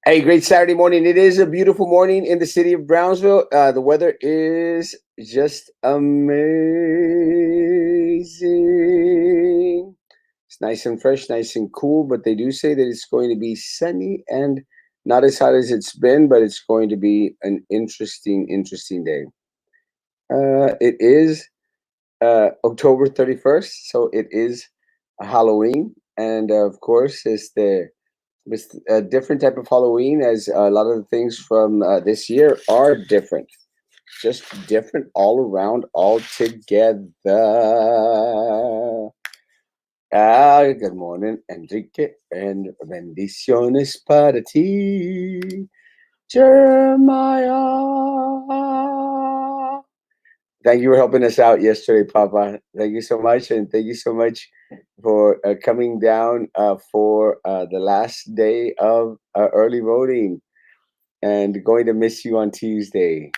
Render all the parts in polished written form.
Hey, great Saturday morning. It is a beautiful morning in the city of Brownsville. The weather is just amazing. It's nice and fresh, nice and cool, but they do say that it's going to be sunny and not as hot as it's been, but it's going to be an interesting day. It is October 31st, so it is Halloween. And of course, it's a different type of Halloween, as a lot of the things from this year are different, just different all around, all together. Good morning, Enrique, and bendiciones para ti, Jeremiah. Thank you for helping us out yesterday, Papa. Thank you so much, and thank you so much for coming down for the last day of early voting. And going to miss you on Tuesday.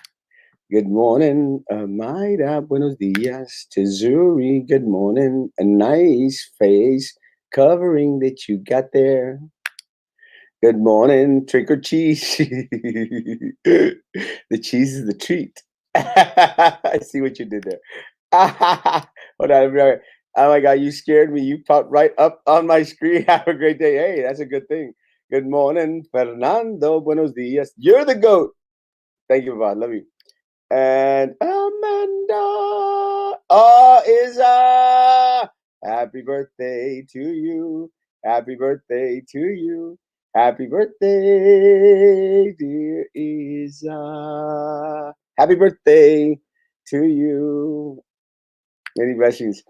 Good morning, Mayra. Buenos dias, Tizuri. Good morning. A nice face covering that you got there. Good morning, trick or cheese. The cheese is the treat. I see what you did there. Hold on, oh my God, you scared me. You popped right up on my screen. Have a great day. Hey, that's a good thing. Good morning, Fernando. Buenos dias. You're the goat. Thank you, Vaughn. Love you. And Amanda. Oh, Isa. Happy birthday to you. Happy birthday to you. Happy birthday, dear Isa. Happy birthday to you. Many blessings.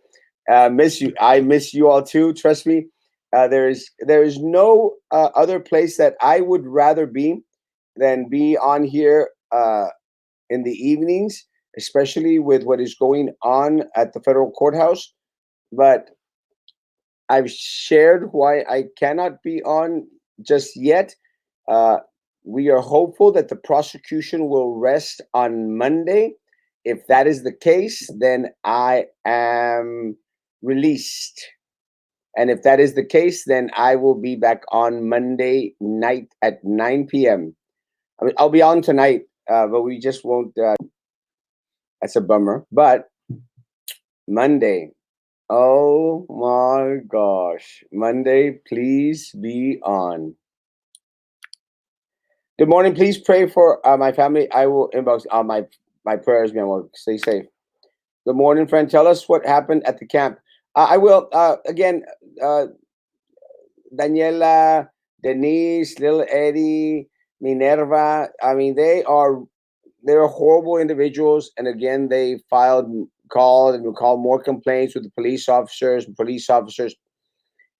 Miss you. I miss you all too. Trust me. There is no other place that I would rather be than be on here in the evenings, especially with what is going on at the federal courthouse. But I've shared why I cannot be on just yet. Uh, we are hopeful that the prosecution will rest on Monday. If that is the case, then I am released. And if that is the case, then I will be back on Monday night at 9 p.m. I mean, I'll be on tonight, but we just won't. That's a bummer. But Monday, oh my gosh. Monday, please be on. Good morning. Please pray for my family. I will inbox my prayers, man. Stay safe. Good morning, friend. Tell us what happened at the camp. I will. Again, uh, Daniela, Denise, Little Eddie, Minerva. I mean, they're horrible individuals, and again, they called and called more complaints with the police officers.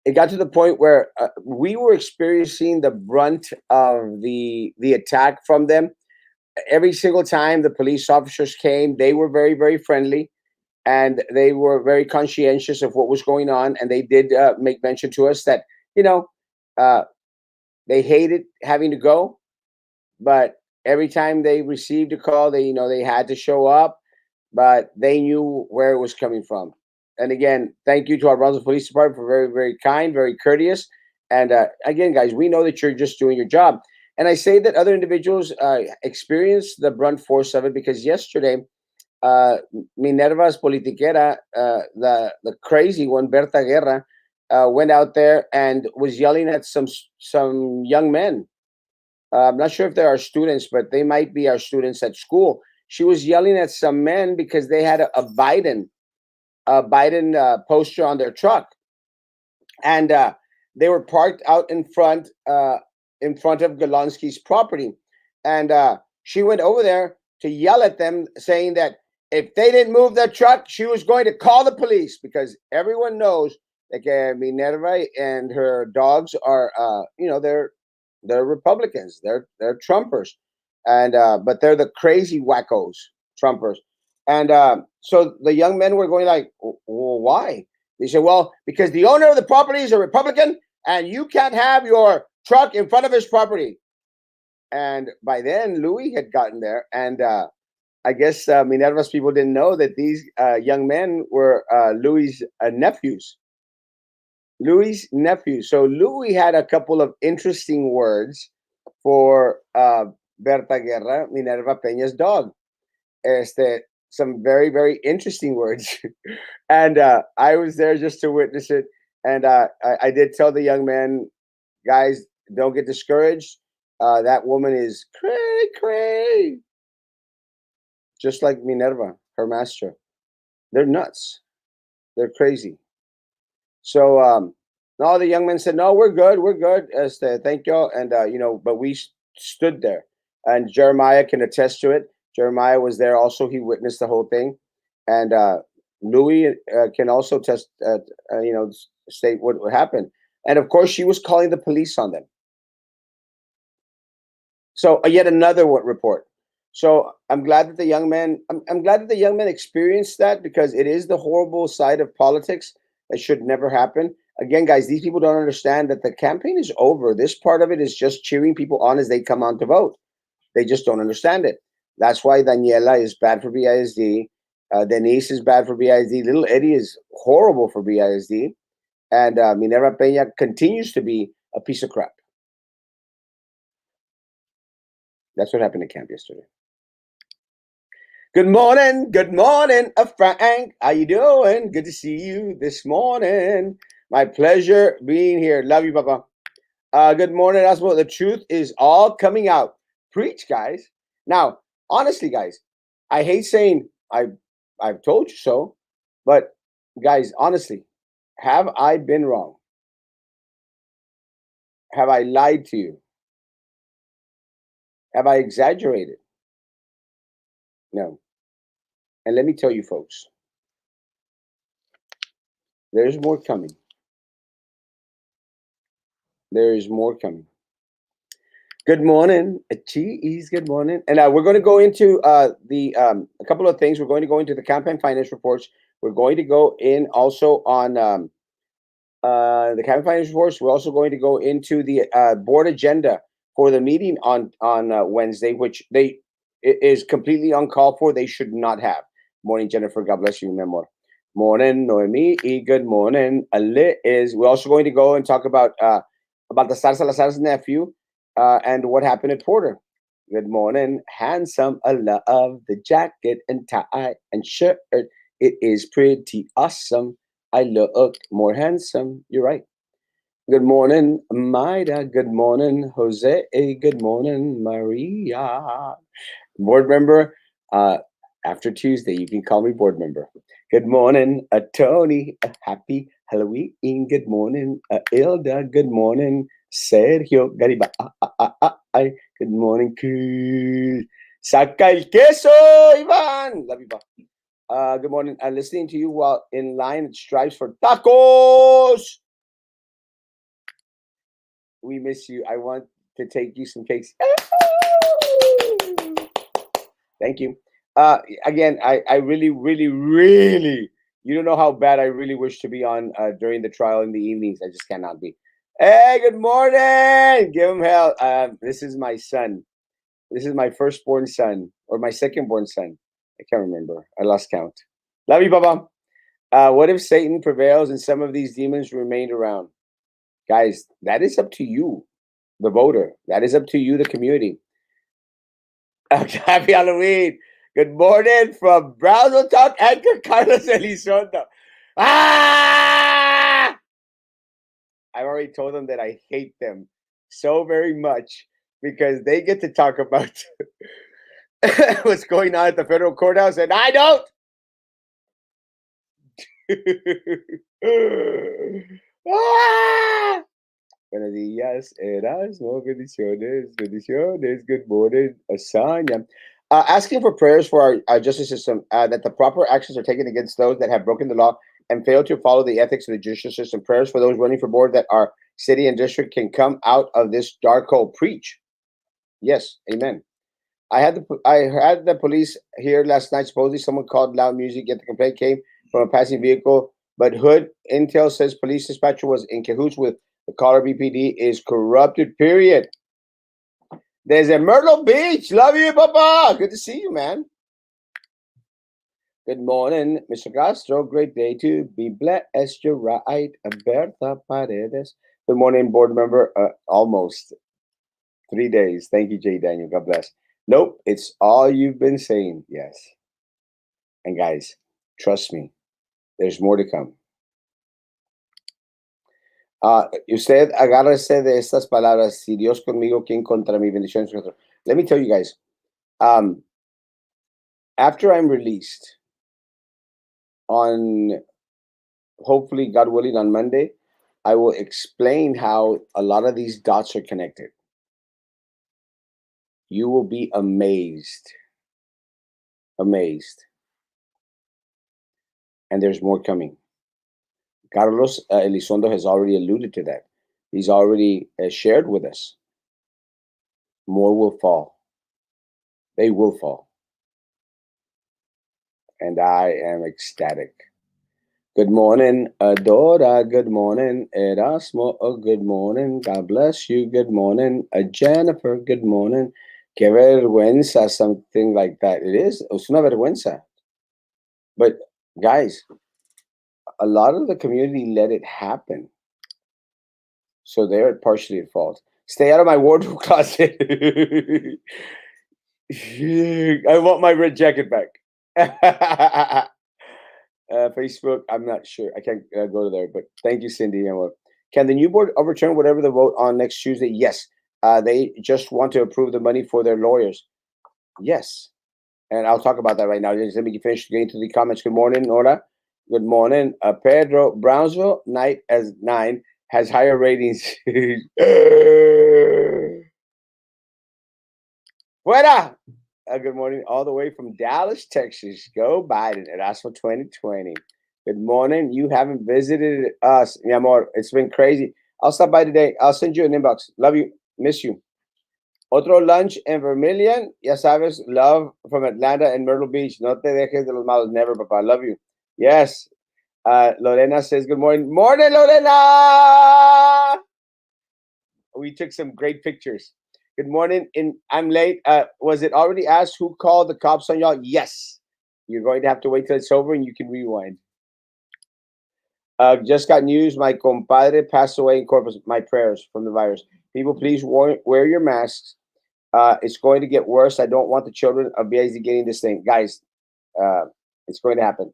It got to the point where we were experiencing the brunt of the attack from them. Every single time the police officers came, they were very very friendly, and they were very conscientious of what was going on, and they did make mention to us that you know uh, they hated having to go, but every time they received a call, they had to show up, but they knew where it was coming from. And again, thank you to our Brunswick Police Department for very very kind, very courteous. And again, guys, we know that you're just doing your job. And I say that other individuals experience the brunt force of it because yesterday, uh, Minerva's politiquera, the crazy one, Berta Guerra, went out there and was yelling at some young men. I'm not sure if they are students, but they might be our students at school. She was yelling at some men because they had a Biden poster on their truck, and they were parked out in front of Golonsky's property, and she went over there to yell at them, saying that if they didn't move their truck, she was going to call the police because everyone knows that Minerva and her dogs are, they're Republicans, they're Trumpers, and but they're the crazy wackos, Trumpers, and so the young men were going like, well, why? He said, well, because the owner of the property is a Republican and you can't have your truck in front of his property. And by then, Louis had gotten there. And I guess Minerva's people didn't know that these young men were Louis' nephews. Louis' nephews. So Louis had a couple of interesting words for Berta Guerra, Minerva Peña's dog. Some very, very interesting words. And I was there just to witness it. And I did tell the young man, guys, don't get discouraged. That woman is cray cray, just like Minerva, her master. They're nuts. They're crazy. So no, the young man said, "No, we're good, we're good." Thank y'all, and but we stood there, and Jeremiah can attest to it. Jeremiah was there also; he witnessed the whole thing, and Louis can also state what happened. And of course, she was calling the police on them. So yet another report. So I'm glad that the young man. I'm glad that the young man experienced that because it is the horrible side of politics that should never happen. Again, guys, these people don't understand that the campaign is over. This part of it is just cheering people on as they come on to vote. They just don't understand it. That's why Daniela is bad for BISD. Denise is bad for BISD. Little Eddie is horrible for BISD. And Minerva Peña continues to be a piece of crap. That's what happened at camp yesterday. Good morning, Frank. How you doing? Good to see you this morning. My pleasure being here. Love you, Papa. Good morning, Erasmo. The truth is all coming out. Preach, guys. Now, honestly, guys, I hate saying I've told you so, but guys, honestly, have I been wrong? Have I lied to you? Have I exaggerated? No. And let me tell you, folks, there's more coming. There is more coming. Good morning, cheese. Good morning, and we're going to go into the a couple of things. We're going to go into the campaign finance reports. We're going to go in also on the campaign finance reports. We're also going to go into the board agenda for the meeting on Wednesday, which is completely uncalled for. They should not have. Morning, Jennifer. God bless you, my amor. Morning, Noemi. Good morning, Liz. We're also going to go and talk about the Salazar's nephew and what happened at Porter. Good morning, handsome. I love the jacket and tie and shirt. It is pretty awesome. I look more handsome. You're right. Good morning, Maida. Good morning, Jose. Good morning, Maria. Board member. After Tuesday, you can call me board member. Good morning, Tony. Happy Halloween. Good morning, Ilda. Good morning, Sergio. Gariba. Good morning, Chris. Saca el queso, Ivan. Love you, bye. Good morning. I'm listening to you while in line at Stripes for tacos. We miss you. I want to take you some cakes. Thank you. Again, I really, really, really, you don't know how bad I really wish to be on during the trial in the evenings. I just cannot be. Hey, good morning. Give him hell. This is my son. This is my firstborn son or my secondborn son. I can't remember. I lost count. Love you, Papa. What if Satan prevails and some of these demons remain around? Guys, that is up to you, the voter. That is up to you, the community. Happy Halloween. Good morning from Brownsville Talk anchor Carlos Elizondo. Ah! I've already told them that I hate them so very much because they get to talk about what's going on at the federal courthouse and I don't. Ah! Buenos días, Erasmo. Bendiciones, bendiciones. Good morning, Asanya. Asking for prayers for our justice system, that the proper actions are taken against those that have broken the law and failed to follow the ethics of the judicial system. Prayers for those running for board that our city and district can come out of this dark hole. Preach. Yes, amen. I had the police here last night. Supposedly, someone called loud music. Yet the complaint came from a passing vehicle. But Hood Intel says police dispatcher was in cahoots with the caller. BPD is corrupted. Period. There's a Myrtle Beach. Love you, Papa. Good to see you, man. Good morning, Mr. Castro. Great day to be blessed. You're right, Berta Paredes. Good morning, board member. Almost 3 days. Thank you, Jay Daniel. God bless. Nope, it's all you've been saying. Yes. And guys, trust me, there's more to come. Usted agárrese de estas palabras. Si Dios conmigo, ¿quién contra mí? Bendiciones. Let me tell you guys. After I'm released on, hopefully, God willing, on Monday, I will explain how a lot of these dots are connected. You will be amazed. Amazed. And there's more coming. Carlos Elizondo has already alluded to that. He's already shared with us. More will fall. They will fall. And I am ecstatic. Good morning, Adora. Good morning, Erasmo. Oh, good morning. God bless you. Good morning, Jennifer. Good morning. Que vergüenza, something like that. It is. Es una vergüenza. But guys, a lot of the community let it happen. So they're partially at fault. Stay out of my wardrobe closet. I want my red jacket back. Facebook, I'm not sure. I can't go to there, but thank you, Cindy. Can the new board overturn whatever the vote on next Tuesday? Yes. They just want to approve the money for their lawyers. Yes. And I'll talk about that right now. Just let me finish getting to the comments. Good morning, Nora. Good morning. Pedro, Brownsville, night as 9 has higher ratings. Fuera! Good morning, all the way from Dallas, Texas. Go Biden, Erasmo 2020. Good morning. You haven't visited us, mi amor. It's been crazy. I'll stop by today. I'll send you an inbox. Love you. Miss you. Otro lunch en Vermilion. Ya sabes, love from Atlanta and Myrtle Beach. No te dejes de los malos. Never, papa. Love you. Yes. Lorena says, good morning. Morning, Lorena! We took some great pictures. Good morning. I'm late. Was it already asked who called the cops on y'all? Yes. You're going to have to wait till it's over and you can rewind. Just got news. My compadre passed away in Corpus. My prayers from the virus. People, please wear your masks. It's going to get worse. I don't want the children of BAZ getting this thing. Guys, it's going to happen.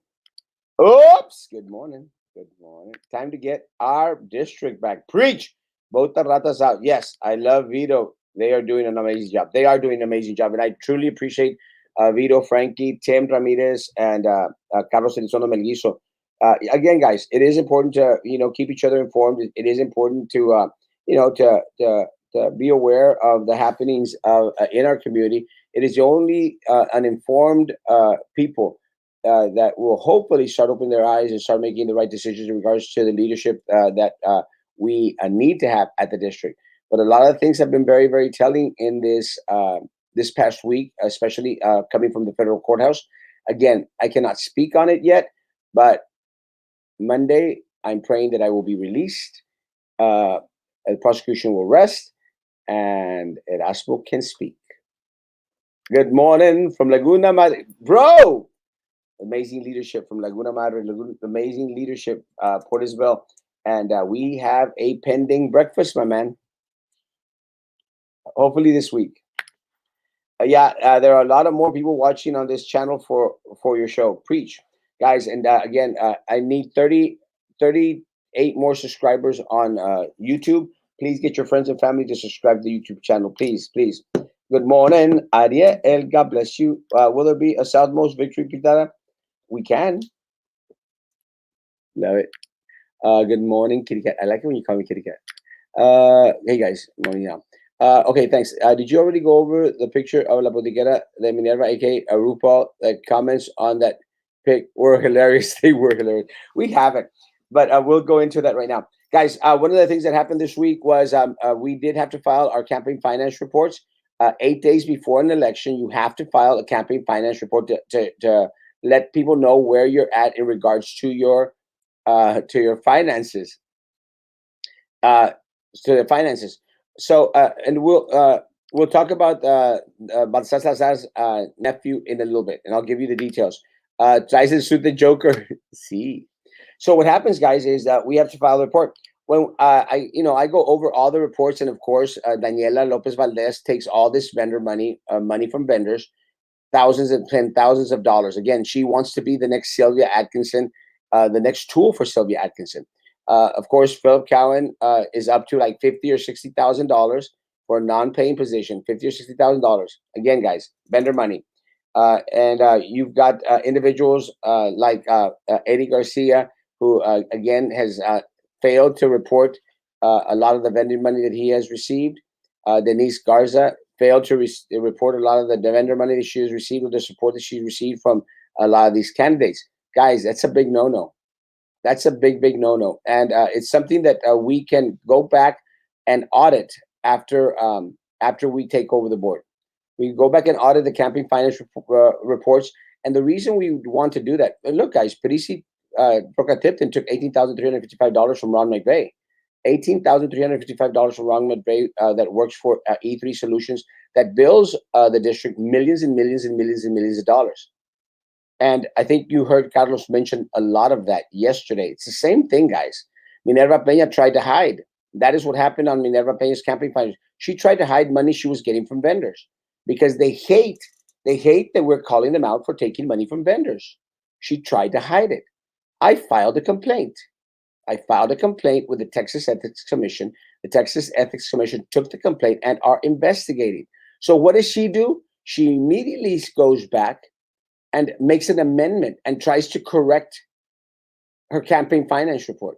Oops. Good morning. Good morning. Time to get our district back. Preach. Vote the ratas out. Yes, I love Vito. They are doing an amazing job. They are doing an amazing job. And I truly appreciate Vito, Frankie, Tim Ramirez, and Carlos Elizondo Melguizo. Again, guys, it is important to keep each other informed. It is important to to be aware of the happenings in our community. It is only an informed people that will hopefully start opening their eyes and start making the right decisions in regards to the leadership that we need to have at the district. But a lot of things have been very, very telling in this past week, especially coming from the federal courthouse. Again, I cannot speak on it yet, but Monday, I'm praying that I will be released. The prosecution will rest, and Erasmo can speak. Good morning from Laguna Madre, bro. Amazing leadership from Laguna Madre, amazing leadership, Port Isabel, and we have a pending breakfast, my man. Hopefully this week. There are a lot of more people watching on this channel for your show. Preach, guys, and again, I need 38 more subscribers on YouTube. Please get your friends and family to subscribe to the YouTube channel, please, please. Good morning, Ariel. God bless you. Will there be a Southmost victory, Pitara? We can. Love it. Good morning, Kitty Cat. I like it when you call me Kitty Cat. Hey guys, morning now. Okay, thanks. Did you already go over the picture of La Bodeguera de Minerva, aka RuPaul? The comments on that pic were hilarious. They were hilarious. We haven't, but we'll go into that right now. Guys, one of the things that happened this week was we did have to file our campaign finance reports. 8 days before an election, you have to file a campaign finance report to let people know where you're at in regards to your finances. To the finances. So, and we'll talk about Balsasar's nephew in a little bit, and I'll give you the details. Tries to suit the Joker. See. So what happens, guys, is that we have to file a report. when I go over all the reports, and of course, Daniela Lopez Valdez takes all this vendor money, money from vendors, thousands and thousands of dollars. Again, she wants to be the next Sylvia Atkinson, the next tool for Sylvia Atkinson. Of course, Philip Cowan is up to like $50,000 or $60,000 for a non-paying position. $50,000 or $60,000. Again, guys, vendor money. And you've got individuals like Eddie Garcia, who again has failed to report a lot of the vendor money that he has received. Denise Garza failed to report a lot of the vendor money that she has received, or the support that she received from a lot of these candidates. Guys, that's a big no-no. That's a big, big no-no, and it's something that we can go back and audit after we take over the board. We go back and audit the campaign finance reports, and the reason we want to do that. And look, guys, Parisi Procatipton took $18,355 from Ron McVeigh. $18,355 from Ron McVeigh that works for E3 Solutions, that bills the district millions and millions and millions and millions of dollars. And I think you heard Carlos mention a lot of that yesterday. It's the same thing, guys. Minerva Peña tried to hide. That is what happened on Minerva Peña's campaign finance. She tried to hide money she was getting from vendors because they hate that we're calling them out for taking money from vendors. She tried to hide it. I filed a complaint. I filed a complaint with the Texas Ethics Commission. The Texas Ethics Commission took the complaint and are investigating. So what does she do? She immediately goes back and makes an amendment and tries to correct her campaign finance report.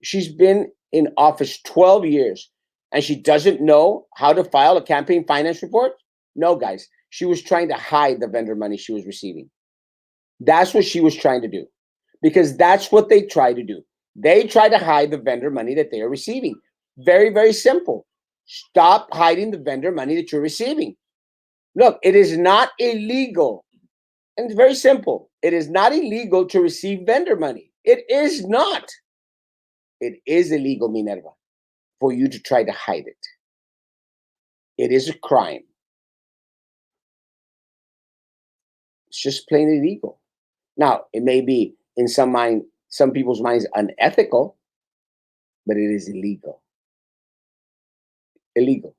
She's been in office 12 years and she doesn't know how to file a campaign finance report? No, guys. She was trying to hide the vendor money she was receiving. That's what she was trying to do, because that's what they try to do. They try to hide the vendor money that they are receiving. Very, very simple. Stop hiding the vendor money that you're receiving. Look, it is not illegal. And it's very simple. It is not illegal to receive vendor money. It is not. It is illegal, Minerva, for you to try to hide it. It is a crime. It's just plain illegal. Now, it may be in some people's minds unethical, but it is illegal. Illegal.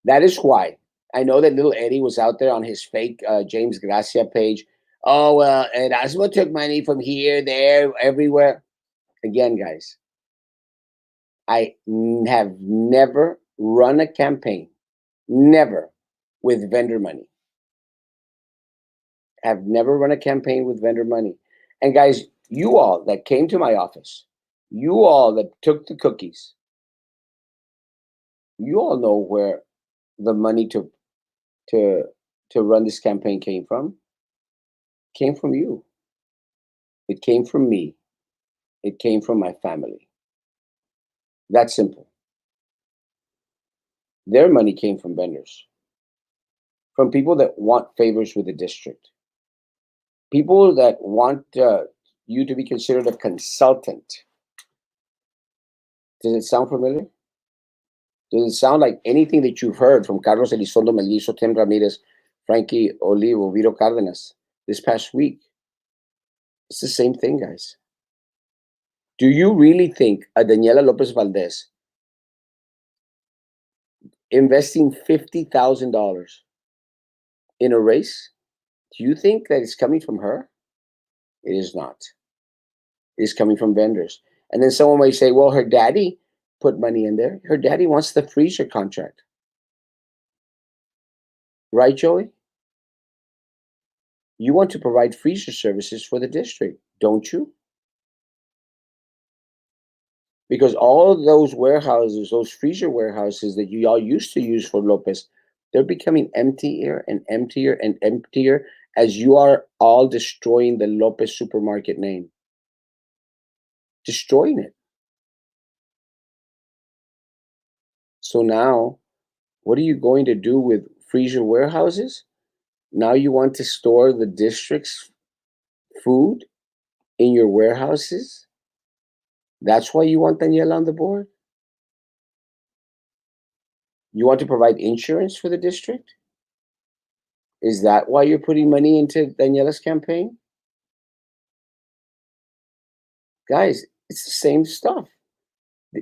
That is why I know that little Eddie was out there on his fake James Gracia page. Oh, well, Erasmo took money from here, there, everywhere. Again, guys, I have never run a campaign, never, with vendor money. Have never run a campaign with vendor money. And guys, you all that came to my office, you all that took the cookies, you all know where the money to to run this campaign came from. Came from you. It came from me. It came from my family. That's simple. Their money came from vendors, from people that want favors with the district, people that want you to be considered a consultant. Does it sound familiar? Does it sound like anything that you've heard from Carlos Elizondo Mellizo, Tim Ramirez, Frankie Olivo, Vito Cardenas this past week? It's the same thing, guys. Do you really think a Daniela Lopez Valdez investing $50,000 in a race? Do you think that it's coming from her? It is not. It is coming from vendors. And then someone might say, well, her daddy put money in there. Her daddy wants the freezer contract. Right, Joey? You want to provide freezer services for the district, don't you? Because all of those warehouses, those freezer warehouses that you all used to use for Lopez, they're becoming emptier and emptier and emptier as you are all destroying the Lopez supermarket name. Destroying it. So now, what are you going to do with freezer warehouses? Now you want to store the district's food in your warehouses? That's why you want Daniela on the board? You want to provide insurance for the district? Is that why you're putting money into Daniela's campaign? Guys, it's the same stuff.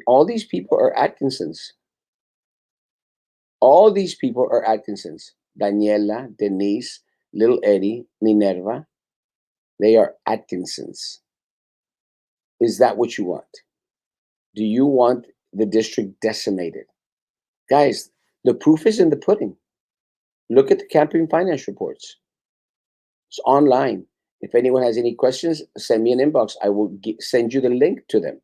All these people are Atkinsons. All these people are Atkinsons. Daniela, Denise, Little Eddie, Minerva. They are Atkinsons. Is that what you want? Do you want the district decimated? Guys, the proof is in the pudding. Look at the campaign finance reports. It's online. If anyone has any questions, send me an inbox. I will send you the link to them.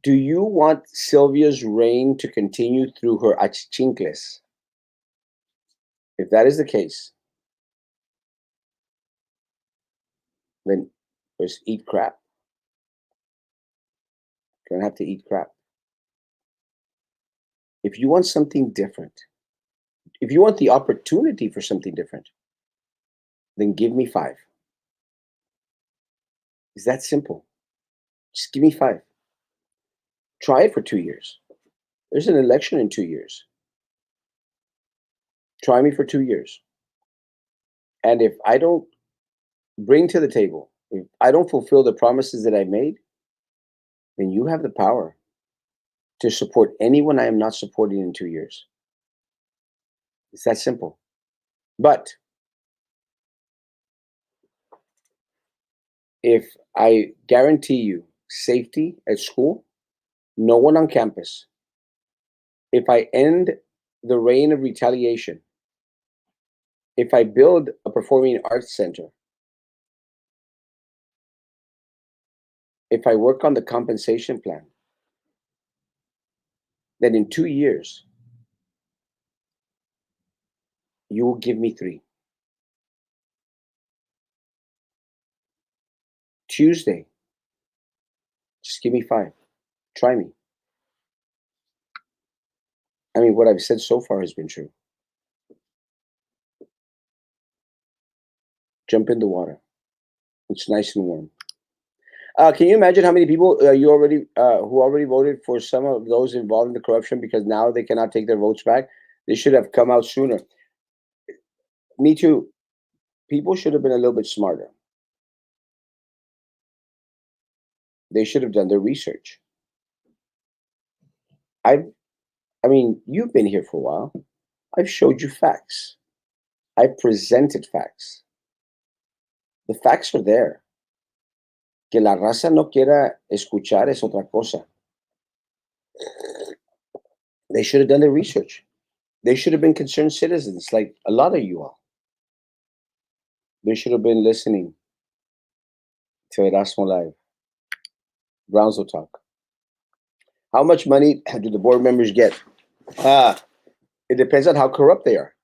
Do you want Sylvia's reign to continue through her achichincles? If that is the case, then just eat crap. You're gonna have to eat crap. If you want something different, if you want the opportunity for something different, then give me 5. It's that simple. Just give me 5. Try it for 2 years. There's an election in 2 years. Try me for 2 years. And if I don't bring to the table, if I don't fulfill the promises that I made, then you have the power to support anyone I am not supporting in 2 years. It's that simple. But if I guarantee you safety at school, no one on campus, if I end the reign of retaliation, if I build a performing arts center, if I work on the compensation plan, then in 2 years, you will give me 3. Tuesday, just give me 5. Try me. I mean, what I've said so far has been true. Jump in the water. It's nice and warm. Can you imagine how many people you already who already voted for some of those involved in the corruption because now they cannot take their votes back? They should have come out sooner. Me too. People should have been a little bit smarter. They should have done their research. I I mean, you've been here for a while. I've showed you facts. I've presented facts. The facts are there. Que la raza no quiera escuchar es otra cosa. They should have done their research. They should have been concerned citizens, like a lot of you all. They should have been listening to Erasmo Live, Brownsville Talk. How much money do the board members get? It depends on how corrupt they are.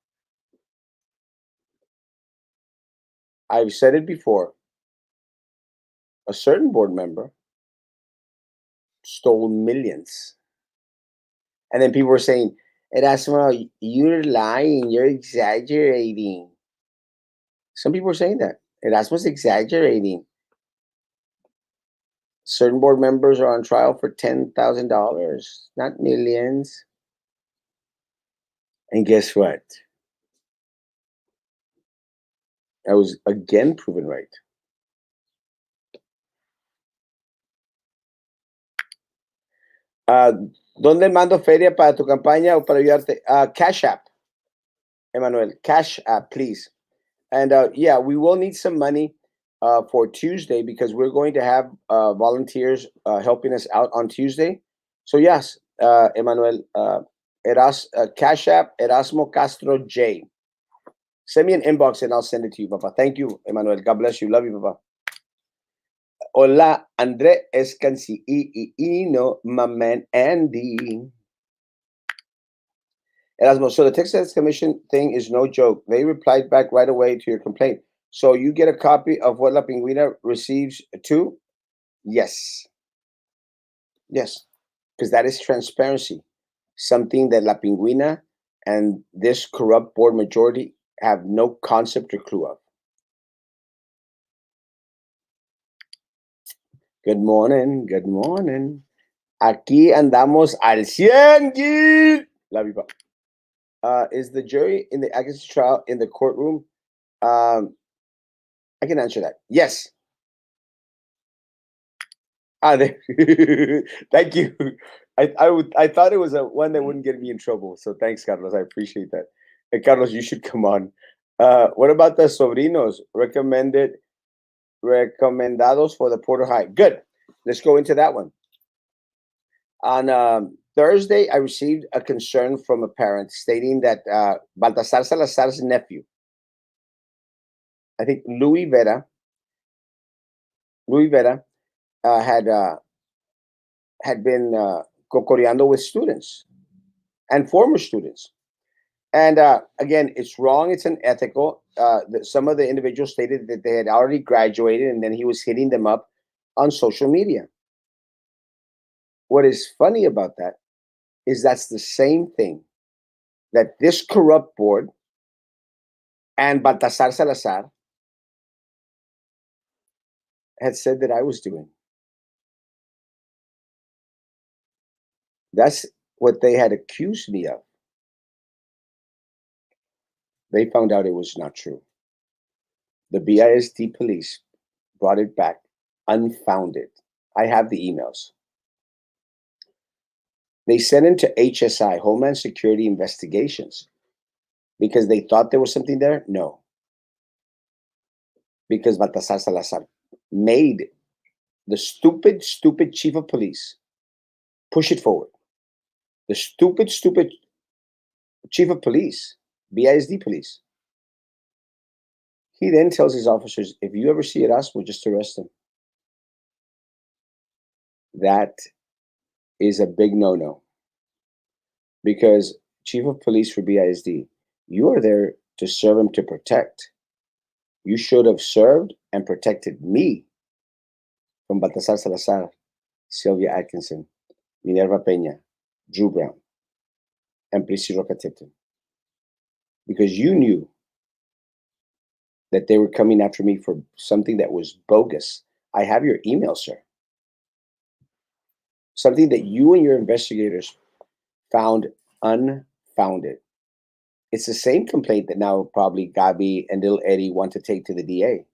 I've said it before. A certain board member stole millions. And then people were saying, Erasmo, you're lying, you're exaggerating. Some people were saying that. Erasmo's exaggerating. Certain board members are on trial for $10,000, not millions. And guess what? I was again proven right. ¿Dónde mando feria para tu campaña o para ayudarte? Cash App, Emmanuel. Cash App, please. And yeah, we will need some money for Tuesday because we're going to have volunteers helping us out on Tuesday. So yes, Emmanuel, Cash App, Erasmo Castro J. Send me an inbox and I'll send it to you, Papa. Thank you, Emmanuel. God bless you. Love you, Papa. Hola, Andre Escansi, no, my man Andy. Erasmo, so the Texas Commission thing is no joke. They replied back right away to your complaint. So you get a copy of what La Pingüina receives too? Yes. Yes. Because that is transparency. Something that La Pingüina and this corrupt board majority have no concept or clue of. Good morning. Good morning. Aquí andamos al 100, Gil. Love you, is the jury in the Agassi trial in the courtroom? I can answer that. Yes. Ah, there. Thank you. I thought it was a one that wouldn't get me in trouble. So thanks, Carlos. I appreciate that. Hey, Carlos, you should come on. What about the sobrinos recomendados for the Porter High? Good. Let's go into that one. On Thursday, I received a concern from a parent stating that Baltasar Salazar's nephew, I think Louis Vera, uh, had uh, had been cocoreando with students and former students. And again, it's wrong. It's unethical. Some of the individuals stated that they had already graduated, and then he was hitting them up on social media. What is funny about that is that's the same thing that this corrupt board and Baltasar Salazar had said that I was doing. That's what they had accused me of. They found out it was not true. The BISD police brought it back unfounded. I have the emails. They sent him to HSI, Homeland Security Investigations, because they thought there was something there. No, because Baltasar Salazar made the stupid chief of police push it forward. The stupid chief of police, BISD police. He then tells his officers, if you ever see Erasmo, just arrest him. That is a big no-no, because chief of police for BISD, you are there to serve him, to protect. You should have served and protected me from Baltasar Salazar, Sylvia Atkinson, Minerva Peña, Drew Brown, and Prissy Roca Tipton, because you knew that they were coming after me for something that was bogus. I have your email, sir. Something that you and your investigators found unfounded. It's the same complaint that now probably Gabi and little Eddie want to take to the DA.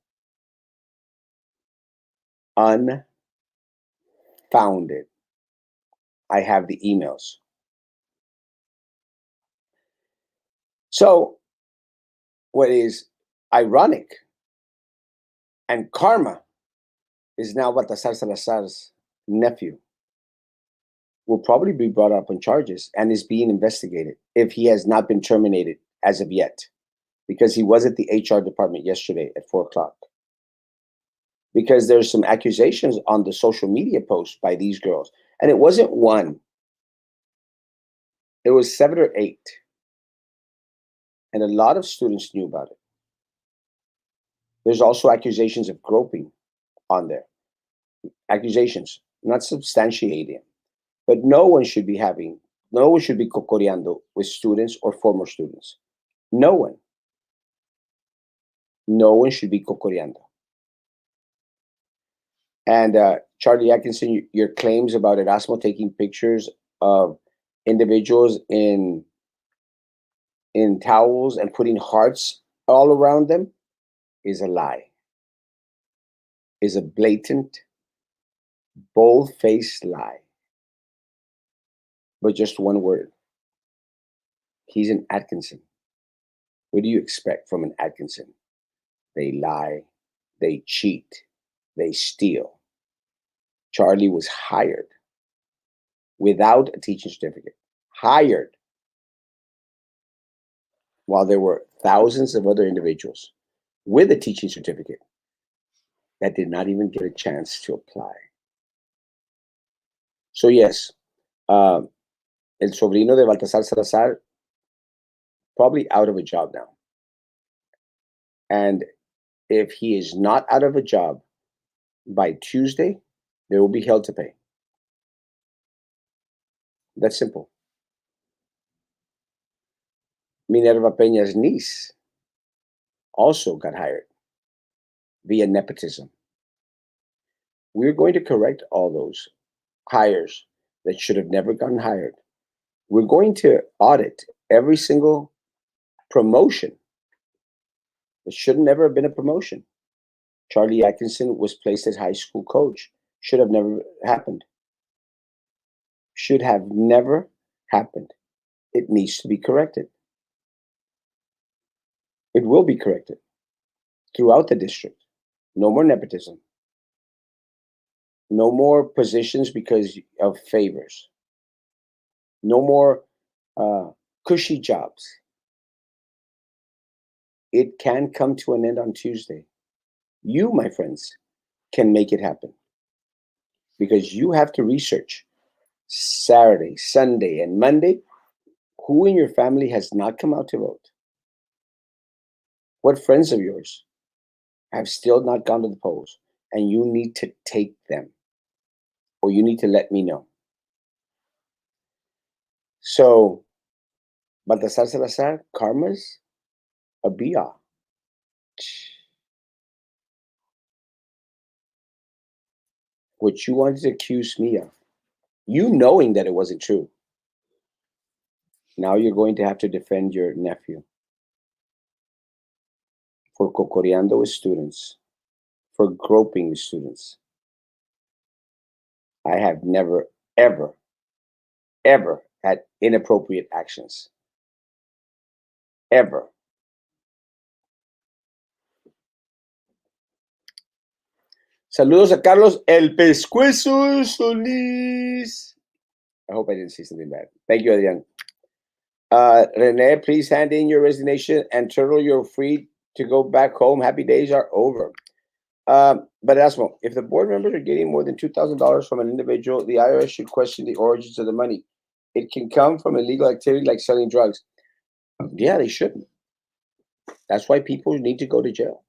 Unfounded. I have the emails. So, what is ironic and karma is now Baltasar Salazar's nephew will probably be brought up on charges and is being investigated if he has not been terminated as of yet, because he was at the HR department yesterday at 4 o'clock. Because there's some accusations on the social media posts by these girls, and it wasn't one, it was 7 or 8, and a lot of students knew about it. There's also accusations of groping on there, accusations, not substantiating. But no one should be cocoreando with students or former students. No one. No one should be cocoreando. And Charlie Atkinson, your claims about Erasmo taking pictures of individuals in towels and putting hearts all around them is a lie. Is a blatant, bold-faced lie. But just one word. He's an Atkinson. What do you expect from an Atkinson? They lie, they cheat, they steal. Charlie was hired without a teaching certificate, hired, while there were thousands of other individuals with a teaching certificate that did not even get a chance to apply. So, yes, um, el sobrino de Baltasar Salazar probably out of a job now. And if he is not out of a job by Tuesday, there will be hell to pay. That's simple. Minerva Peña's niece also got hired via nepotism. We're going to correct all those hires that should have never gotten hired. We're going to audit every single promotion that should never have been a promotion. Charlie Atkinson was placed as high school coach should have never happened. Should have never happened. It needs to be corrected. It will be corrected throughout the district. No more nepotism. No more positions because of favors. No more cushy jobs. It can come to an end on Tuesday. You, my friends, can make it happen because you have to research Saturday, Sunday, and Monday who in your family has not come out to vote. What friends of yours have still not gone to the polls, and you need to take them, or you need to let me know. So, Baltasar Salazar, karma's a BR. What you wanted to accuse me of, you knowing that it wasn't true. Now you're going to have to defend your nephew for cocoreando with students, for groping with students. I have never, ever, ever had inappropriate actions. Ever. Saludos a Carlos El Pescuezo Solís. I hope I didn't say something bad. Thank you, Adrian. Rene, please hand in your resignation, and Turtle, you're free to go back home. Happy days are over. But Erasmo, if the board members are getting more than $2,000 from an individual, the IRS should question the origins of the money. It can come from illegal activity like selling drugs. Yeah, they shouldn't. That's why people need to go to jail.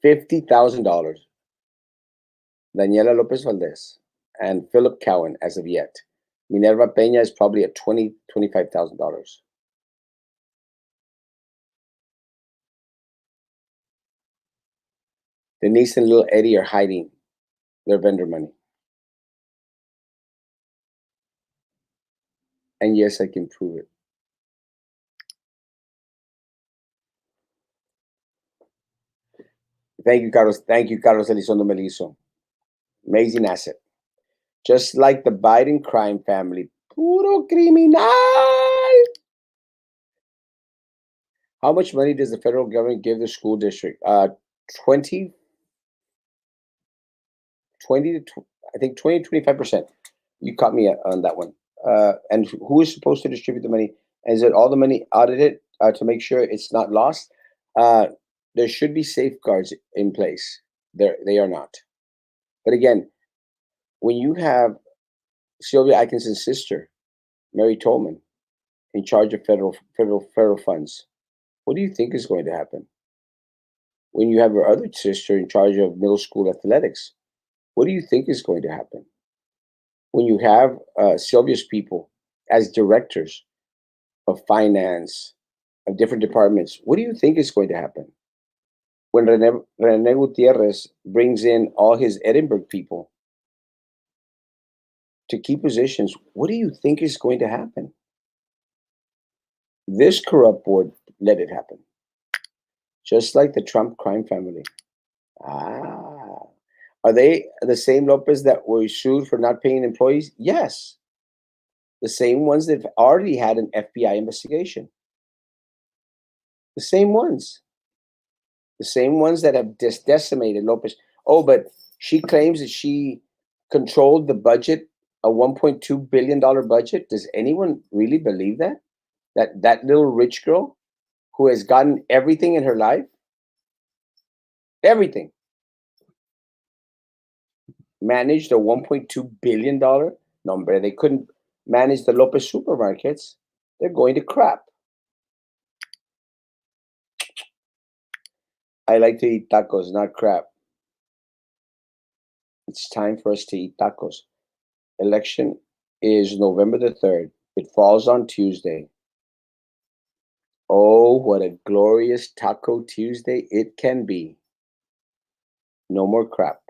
$50,000. Daniela Lopez Valdez and Philip Cowan as of yet. Minerva Peña is probably at $25,000. Denise and little Eddie are hiding their vendor money. And yes, I can prove it. Thank you, Carlos. Thank you, Carlos Elizondo Melizo. Amazing asset. Just like the Biden crime family. Puro criminal. How much money does the federal government give the school district? 20 to I think 20 to 25%. You caught me on that one. And who is supposed to distribute the money? Is it all the money audited to make sure it's not lost? There should be safeguards in place. They are not. But again, when you have Sylvia Atkinson's sister, Mary Tolman, in charge of federal funds, what do you think is going to happen? When you have her other sister in charge of middle school athletics, what do you think is going to happen? When you have Sylvia's people as directors of finance, of different departments, what do you think is going to happen? When Rene Gutierrez brings in all his Edinburgh people to key positions, what do you think is going to happen? This corrupt board let it happen. Just like the Trump crime family. Ah. Are they the same Lopez that were sued for not paying employees? Yes. The same ones that have already had an FBI investigation. The same ones. The same ones that have just decimated Lopez. Oh, but she claims that she controlled the budget, a $1.2 billion budget. Does anyone really believe that? That little rich girl who has gotten everything in her life, everything, managed a $1.2 billion? No, they couldn't manage the Lopez supermarkets. They're going to crap. I like to eat tacos, not crap. It's time for us to eat tacos. Election is November the 3rd. It falls on Tuesday. Oh, what a glorious Taco Tuesday it can be. No more crap.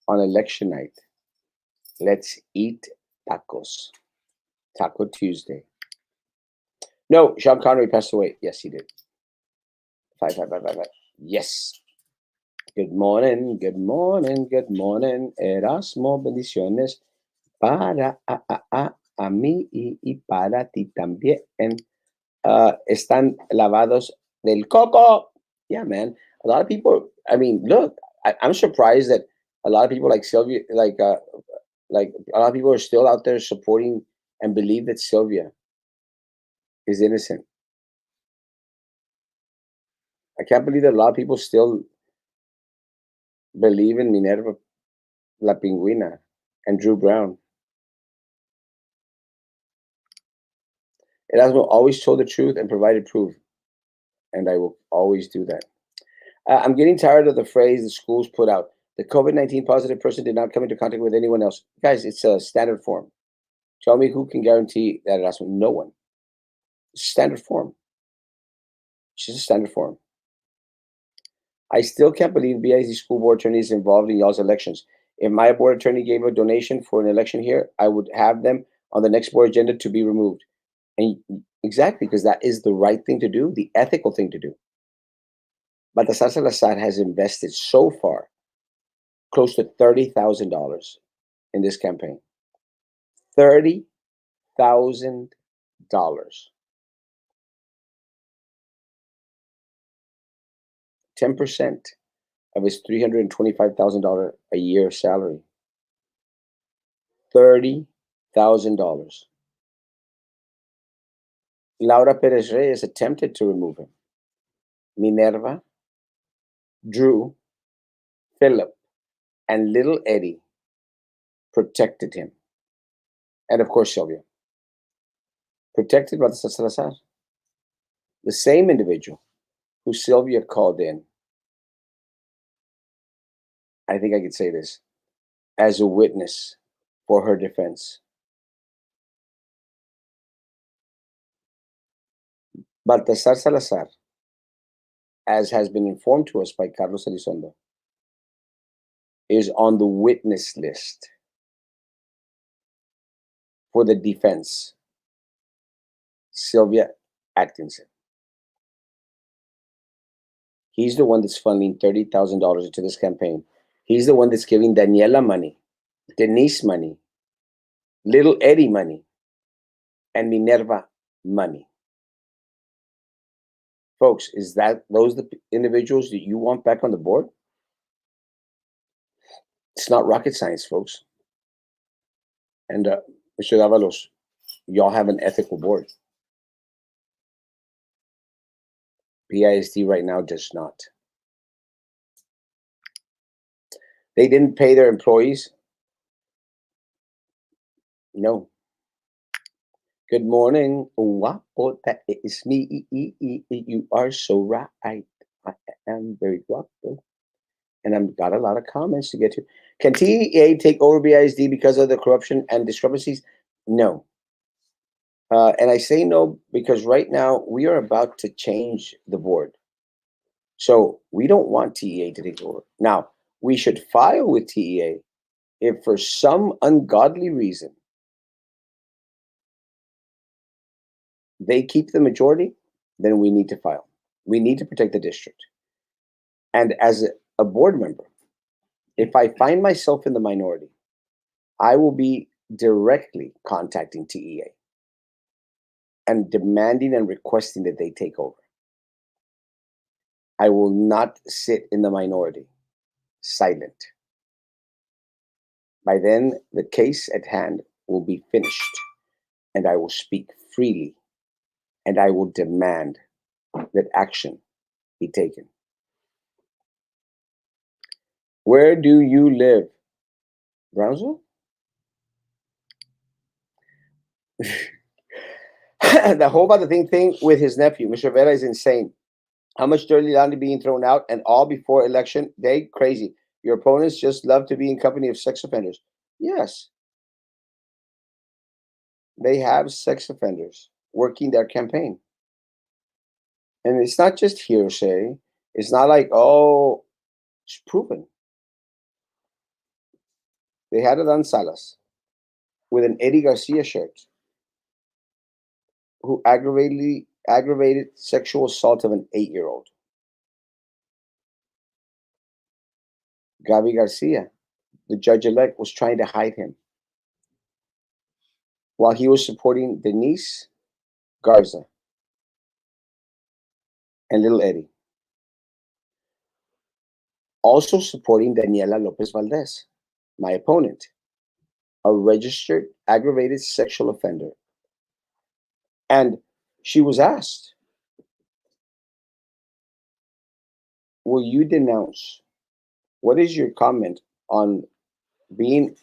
On election night, let's eat tacos. Taco Tuesday. No, Sean Connery passed away. Yes, he did. Five. Yes. Good morning, good morning, good morning. Erasmo, bendiciones para a mí y para ti también. Están lavados del coco. Yeah, man. A lot of people. I mean, look, I'm surprised that a lot of people like Sylvia, like a lot of people are still out there supporting and believe that Sylvia is innocent. I can't believe that a lot of people still believe in Minerva La Pingüina and Drew Brown. Erasmo always told the truth and provided proof, and I will always do that. I'm getting tired of the phrase the schools put out. The COVID-19 positive person did not come into contact with anyone else. Guys, it's a standard form. Tell me who can guarantee that, Erasmo? No one. It's a standard form. It's just a standard form. I still can't believe BIZ school board attorney is involved in y'all's elections. If my board attorney gave a donation for an election here, I would have them on the next board agenda to be removed. And exactly, because that is the right thing to do, the ethical thing to do. But the Salazar has invested so far close to $30,000 in this campaign. $30,000. 10% of his $325,000 a year salary. $30,000. Laura Perez Reyes attempted to remove him. Minerva, Drew, Philip, and little Eddie protected him. And of course, Sylvia. Protected by the Salazar. The same individual who Sylvia called in, I think I could say this, as a witness for her defense. Baltasar Salazar, as has been informed to us by Carlos Elizondo, is on the witness list for the defense, Sylvia Atkinson. He's the one that's funding $30,000 into this campaign. He's the one that's giving Daniela money, Denise money, little Eddie money, and Minerva money. Folks, is that those the individuals that you want back on the board? It's not rocket science, folks. And Mr. Davalos, y'all have an ethical board. PISD right now does not. They didn't pay their employees. No. Good morning. Guapo, that is me. You are so right. I am very guapo. And I've got a lot of comments to get to. Can TEA take over BISD because of the corruption and discrepancies? No. And I say no because right now we are about to change the board. So we don't want TEA to take over. Now, we should file with TEA if for some ungodly reason they keep the majority, then we need to file. We need to protect the district. And as a board member, if I find myself in the minority, I will be directly contacting TEA and demanding and requesting that they take over. I will not sit in the minority, silent. By then, the case at hand will be finished, and I will speak freely, and I will demand that action be taken. Where do you live? Brownsville? The whole about the thing with his nephew, Mr. Vera, is insane. How much dirty laundry being thrown out, and all before election day? Crazy. Your opponents just love to be in company of sex offenders. Yes, they have sex offenders working their campaign. And it's not just hearsay. It's not like, oh, it's proven. They had Adan Salas with an Eddie Garcia shirt who aggravated sexual assault of an 8-year-old. Gabi Garcia, the judge-elect, was trying to hide him while he was supporting Denise Garza and Little Eddie, also supporting Daniela Lopez Valdez, my opponent, a registered aggravated sexual offender. And she was asked, will you denounce? What is your comment on being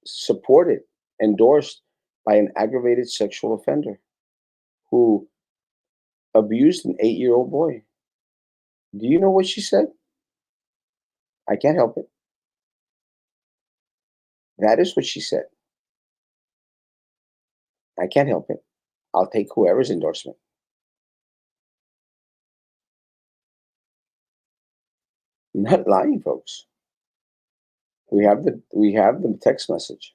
supported, endorsed by an aggravated sexual offender who abused an 8-year-old boy? Do you know what she said? I can't help it. That is what she said. I can't help it. I'll take whoever's endorsement. I'm not lying, folks. We have the text message,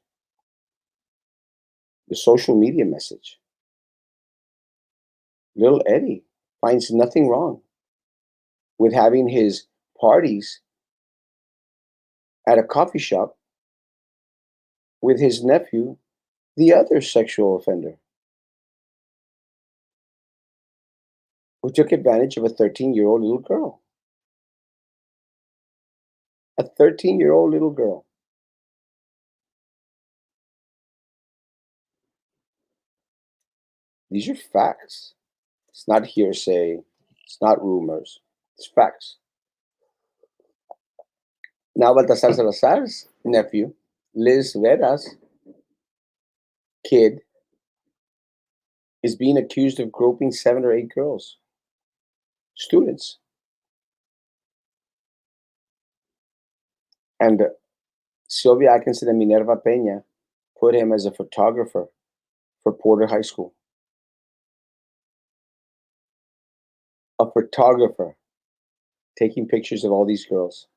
the social media message. Little Eddie finds nothing wrong with having his parties at a coffee shop with his nephew, the other sexual offender, who took advantage of a 13-year-old little girl. A 13-year-old little girl. These are facts. It's not hearsay. It's not rumors. It's facts. Now, Baltasar Salazar's nephew, Liz Vera's kid, is being accused of groping 7 or 8 girls, students. And Sylvia Atkinson and Minerva Peña put him as a photographer for Porter High School. A photographer taking pictures of all these girls.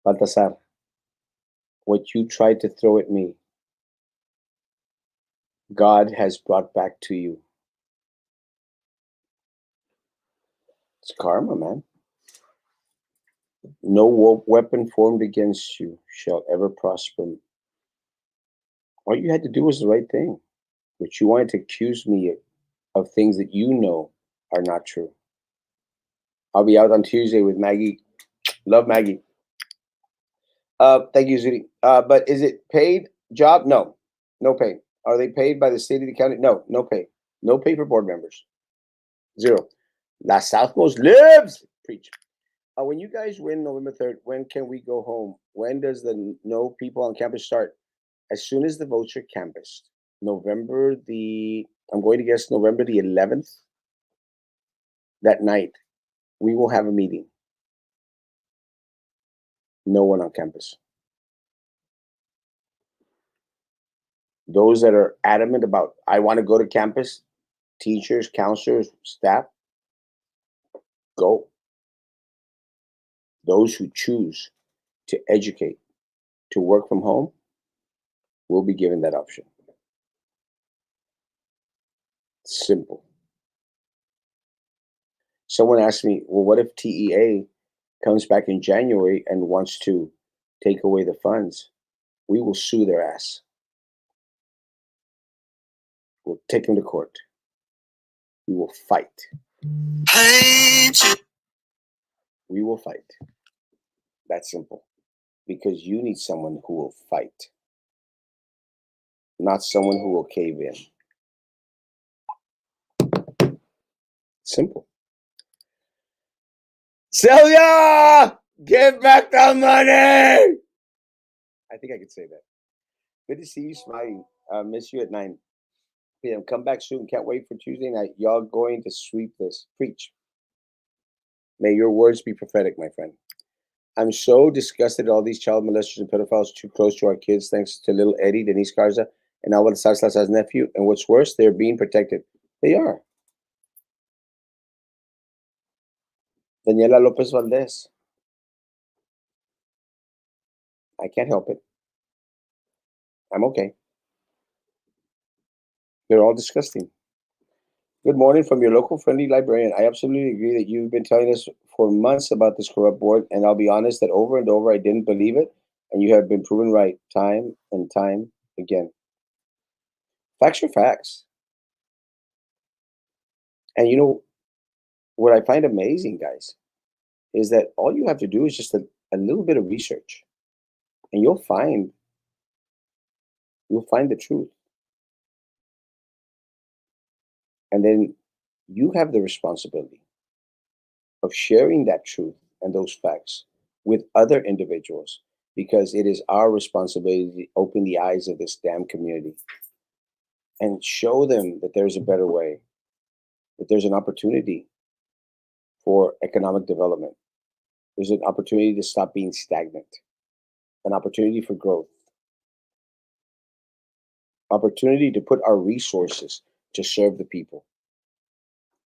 Baltasar, what you tried to throw at me, God has brought back to you. It's karma, man. No weapon formed against you shall ever prosper. All you had to do was the right thing, but you wanted to accuse me of things that you know are not true. I'll be out on Tuesday with Maggie. Love Maggie. Thank you, Zuri. But is it paid job? No, no pay. Are they paid by the state of the county? No, no pay. No pay for board members. Zero. La Southmost lives. Preach. When you guys win November 3rd, when can we go home? When does the no people on campus start? As soon as the votes are canvassed. I'm going to guess November the 11th, that night, we will have a meeting. No one on campus. Those that are adamant about, I want to go to campus, teachers, counselors, staff, go. Those who choose to educate, to work from home, will be given that option. Simple. Someone asked me, well, what if TEA comes back in January and wants to take away the funds? We will sue their ass. We'll take them to court. We will fight. We will fight. That's simple. Because you need someone who will fight, not someone who will cave in. Simple. Celia, give back the money. I think I could say that. Good to see you smiling. Miss you at 9 p.m. Come back soon. Can't wait for Tuesday night. Y'all going to sweep this. Preach. May your words be prophetic, my friend. I'm so disgusted at all these child molesters and pedophiles too close to our kids, thanks to little Eddie, Denise Garza, and Alvaro Salazar's nephew. And what's worse, they're being protected. They are. Daniela Lopez Valdez. I can't help it. I'm okay. They're all disgusting. Good morning from your local friendly librarian. I absolutely agree that you've been telling us for months about this corrupt board, and I'll be honest that over and over I didn't believe it, and you have been proven right time and time again. Facts are facts. And you know what I find amazing, guys, is that all you have to do is just a little bit of research, and you'll find the truth. And then you have the responsibility of sharing that truth and those facts with other individuals because it is our responsibility to open the eyes of this damn community and show them that there's a better way, that there's an opportunity for economic development. There's an opportunity to stop being stagnant, an opportunity for growth, opportunity to put our resources to serve the people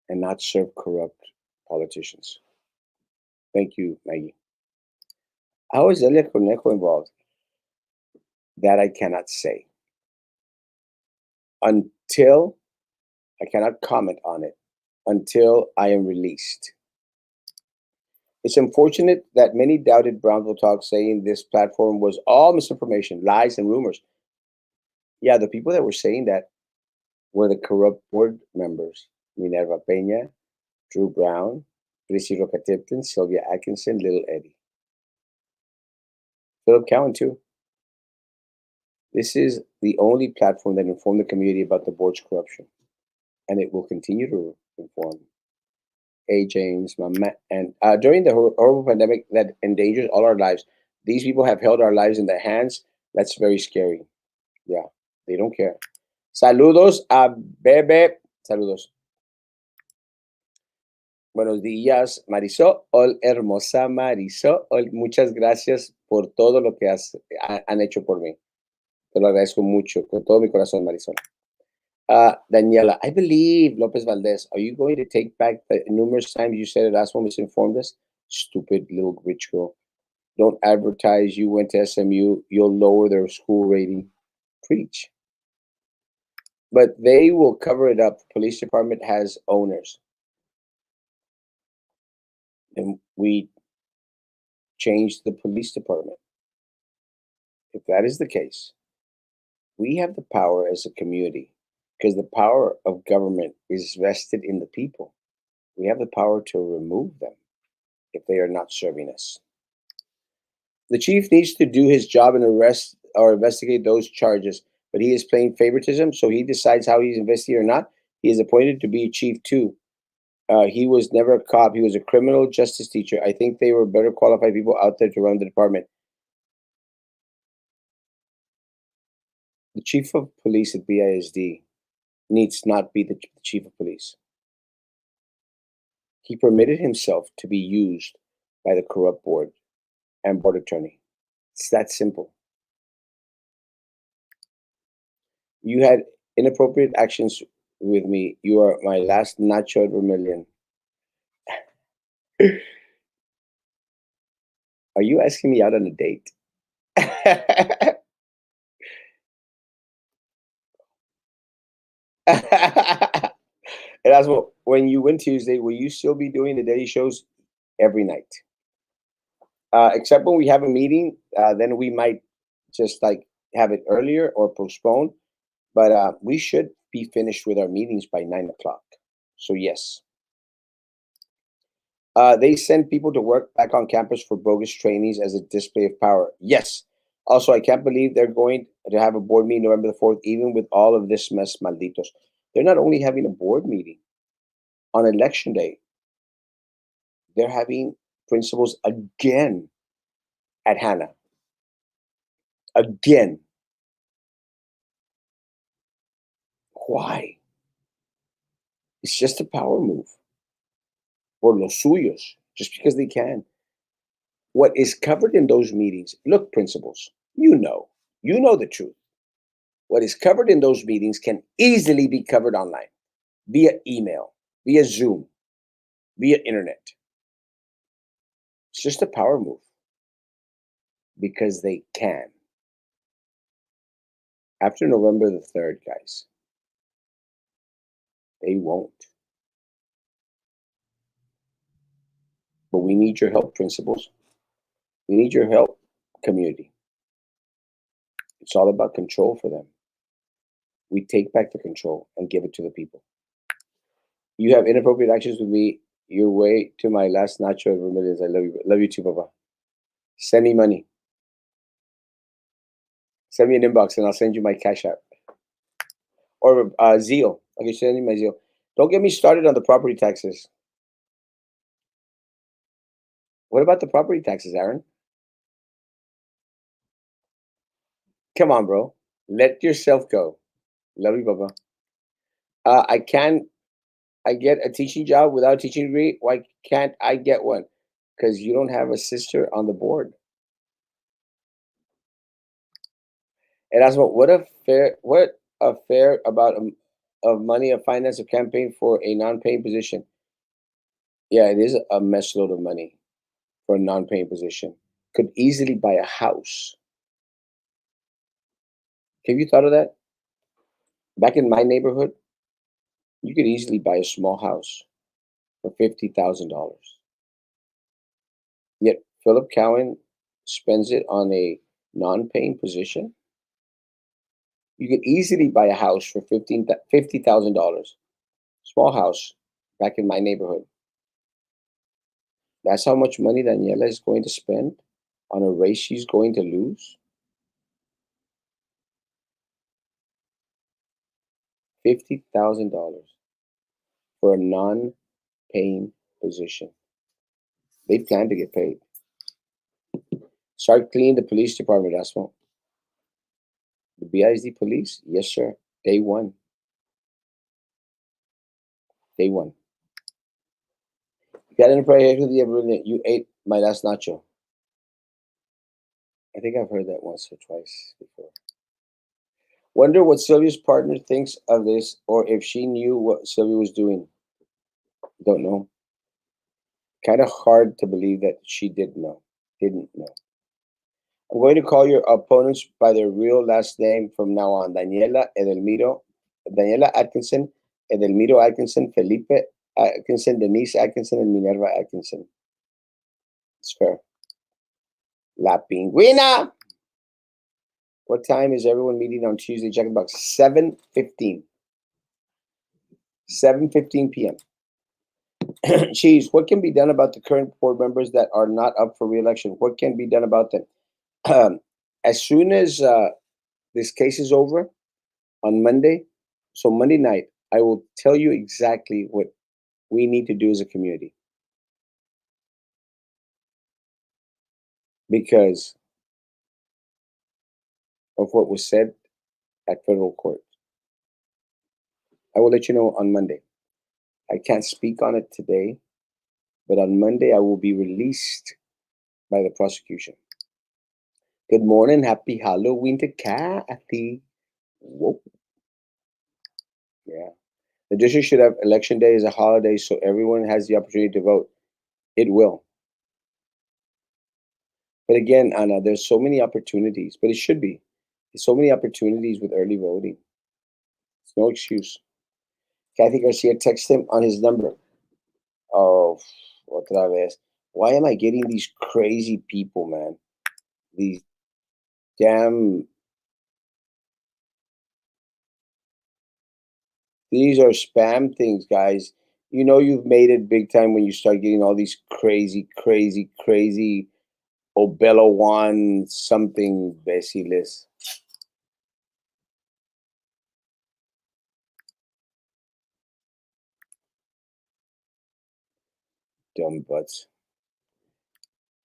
and not serve corrupt politicians. Thank you, Maggie. How is Elia Conejo involved? That I cannot say. Until I cannot comment on it until I am released. It's unfortunate that many doubted Brownville Talk saying this platform was all misinformation, lies, and rumors. Yeah, the people that were saying that were the corrupt board members Minerva Peña, Drew Brown, Prissy Rocatipton, Sylvia Atkinson, Little Eddie. Philip Cowan, too. This is the only platform that informed the community about the board's corruption, and it will continue to inform. A. James, and during the horrible pandemic that endangers all our lives, these people have held our lives in their hands. That's very scary. Yeah, they don't care. Saludos a Bebe. Saludos. Buenos días, Marisol, hermosa Marisol. Muchas gracias por todo lo que han hecho por mí. Te lo agradezco mucho, con todo mi corazón, Marisol. Daniela, I believe Lopez Valdez. Are you going to take back the numerous times you said Erasmo misinformed us? Stupid little rich girl. Don't advertise you went to SMU. You'll lower their school rating. Preach. But they will cover it up. The police department has owners. And we changed the police department. If that is the case, we have the power as a community because the power of government is vested in the people. We have the power to remove them if they are not serving us. The chief needs to do his job and arrest or investigate those charges, but he is playing favoritism, so he decides how he's investigated or not. He is appointed to be a chief too. He was never a cop. He was a criminal justice teacher. I think they were better qualified people out there to run the department. The chief of police at BISD needs not be the chief of police. He permitted himself to be used by the corrupt board and board attorney. It's that simple. You had inappropriate actions with me. You are my last nacho vermilion. Are you asking me out on a date? Erasmo, when you win Tuesday, will you still be doing the daily shows every night? Except when we have a meeting, then we might just like have it earlier or postpone. But we should be finished with our meetings by 9 o'clock. So yes. They send people to work back on campus for bogus trainees as a display of power. Yes. Also, I can't believe they're going to have a board meeting November the 4th, even with all of this mess, malditos. They're not only having a board meeting on election day, they're having principals again at Hannah. Again. Why? It's just a power move. Por los suyos, just because they can. What is covered in those meetings, look, principals, you know the truth. What is covered in those meetings can easily be covered online, via email, via Zoom, via internet. It's just a power move because they can. After November the 3rd, guys, They won't. But we need your help, principals. We need your help, community. It's all about control for them. We take back the control and give it to the people. You have inappropriate actions with me. Your way to my last nacho of millions. I love you. Love you too, Papa. Send me money. Send me an inbox and I'll send you my cash app. Or Zeal. Okay, send you my Zeal. Don't get me started on the property taxes. What about the property taxes, Aaron? Come on, bro. Let yourself go. Love you, Papa. I can't I get a teaching job without a teaching degree? Why can't I get one? Because you don't have a sister on the board. Erasmo, what a fair about of money of finance a campaign for a non-paying position. Yeah, it is a mess load of money for a non-paying position. Could easily buy a house. Have you thought of that? Back in my neighborhood, you could easily buy a small house for $50,000. Yet Philip Cowan spends it on a non-paying position. You could easily buy a house for $50,000. Small house back in my neighborhood. That's how much money Daniela is going to spend on a race she's going to lose. $50,000 for a non-paying position. They plan to get paid. Start cleaning the police department, Asmo. The BISD police? Yes, sir. Day one. Day one. You got any prayer with the you ate my last nacho. I think I've heard that once or twice before. Wonder what Sylvia's partner thinks of this or if she knew what Sylvia was doing. Don't know. Kind of hard to believe that she did know. Didn't know. I'm going to call your opponents by their real last name from now on. Daniela Atkinson, Edelmiro Atkinson, Felipe Atkinson, Denise Atkinson, and Minerva Atkinson. It's fair. La Pingüina. What time is everyone meeting on Tuesday? Check the box. 7:15. 7:15 p.m. Cheese, what can be done about the current board members that are not up for re-election? What can be done about them? As soon as this case is over on Monday, so Monday night, I will tell you exactly what we need to do as a community. Because of what was said at federal court. I will let you know on Monday. I can't speak on it today, but on Monday I will be released by the prosecution. Good morning. Happy Halloween to Kathy. Whoa. Yeah. The district should have election day as a holiday so everyone has the opportunity to vote. It will. But again, Anna, there's so many opportunities, but it should be. There's so many opportunities with early voting. It's no excuse. Kathy Garcia, text him on his number. Oh, otra vez. Why am I getting these crazy people, man? These damn. These are spam things, guys. You know you've made it big time when you start getting all these crazy, crazy, crazy Obelo one something besiles. Dumb butts.